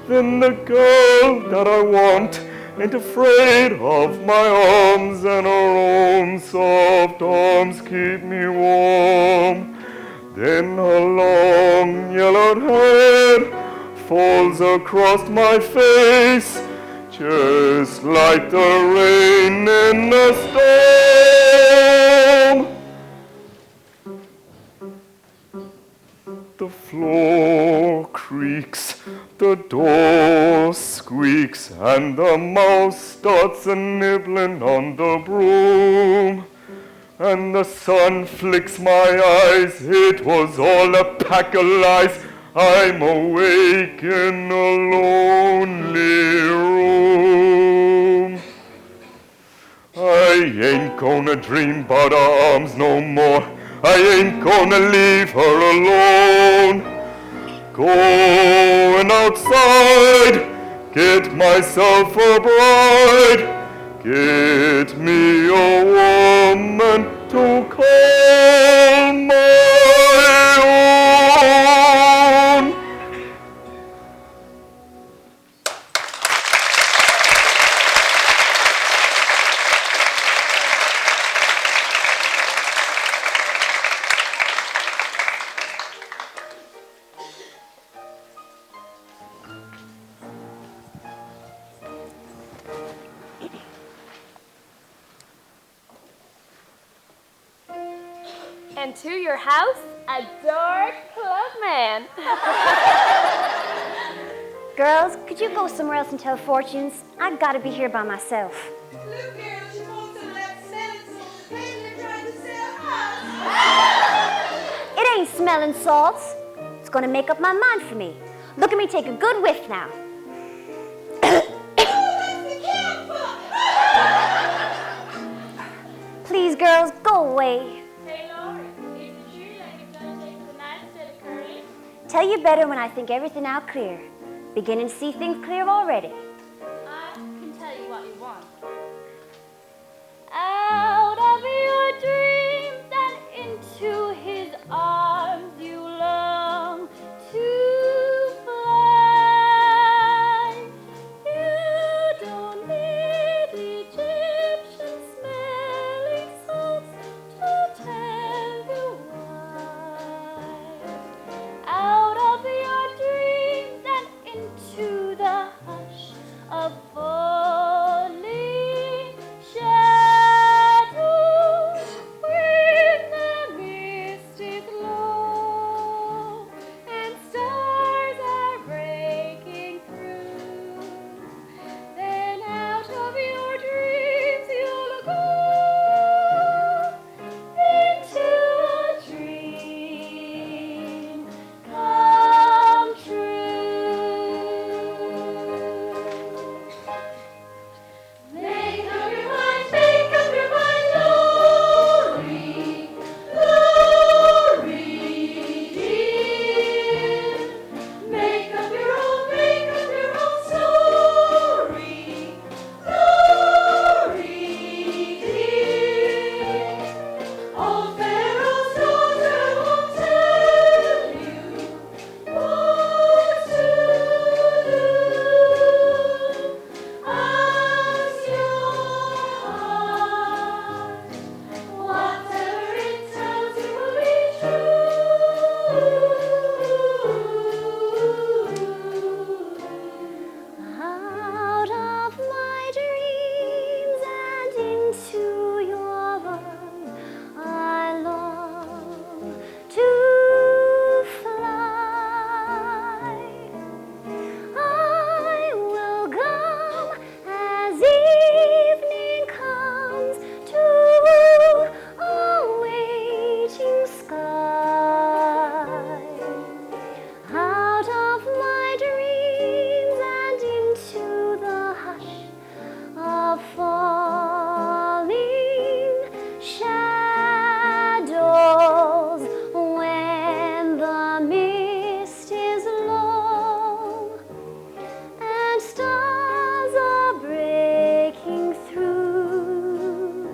Then the girl that I want ain't afraid of my arms, and her own soft arms keep me warm. Then her long yellowed hair falls across my face, just like the rain in the storm. The floor creaks, the door squeaks, and the mouse starts a-nibbling on the broom. And the sun flicks my eyes, it was all a pack of lies. I'm awake in a lonely room. I ain't gonna dream about her arms no more. I ain't gonna leave her alone. Going outside, get myself a bride, get me a woman to call my own. And to your house, a dark club man. Girls, could you go somewhere else and tell fortunes? I've got to be here by myself. Look, girl, she wants to let sell it, so the pen you're trying to sell It ain't smelling salts. It's gonna make up my mind for me. Look at me take a good whiff now. Please, girls, go away. Hey, Lauren, is it true that you're going to take the night instead of curling? Tell you better when I think everything out clear. Beginning to see things clear already. I can tell you what you want. Out of your dreams and into his arms you long to fly. You don't need Egyptian smelling salts to tell you why. Out of your dreams and into the hush of falling shadows, when the mist is low and stars are breaking through, then out of your dreams you'll go into a dream come true. Make up your mind, Lori, Lori, dear. Make up your own story, Lori, dear. Old Pharaoh's daughter won't tell you what to do. Ask your heart, whatever it tells you will be true. Out of my dreams and into your arms I long to fly. I will come as evening comes to a waiting sky. Out of my dreams and into the hush of falling shadows, when the mist is low and stars are breaking through,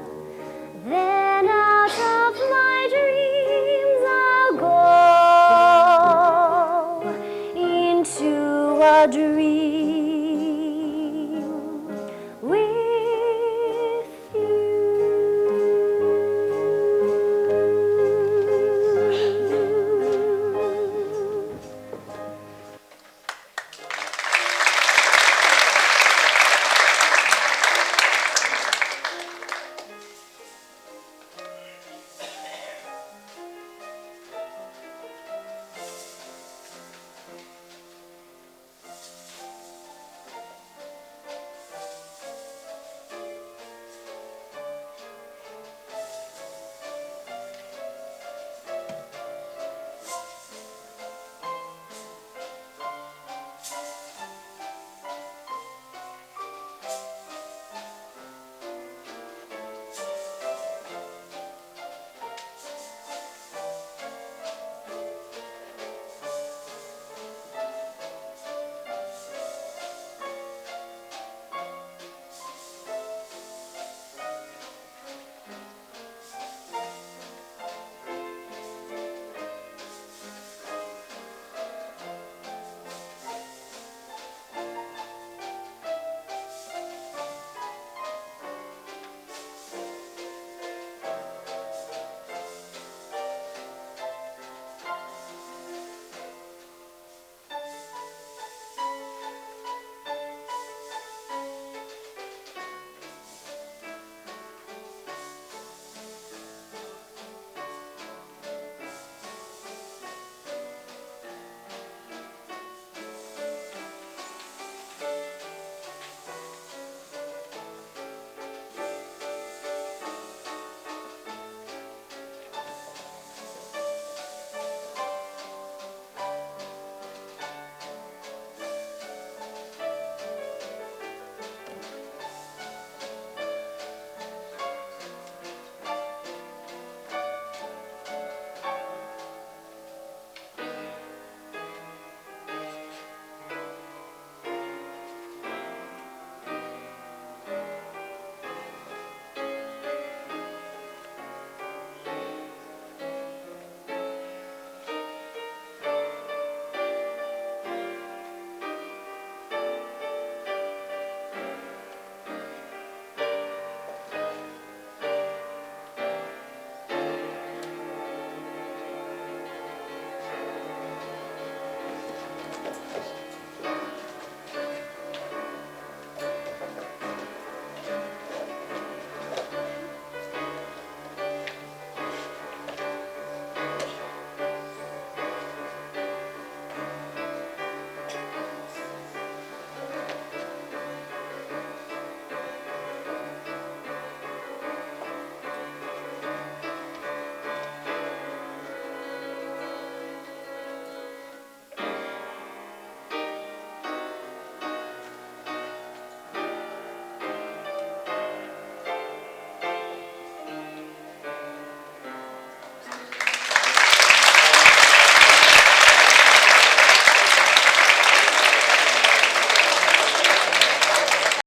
then out of my dreams I'll go into a dream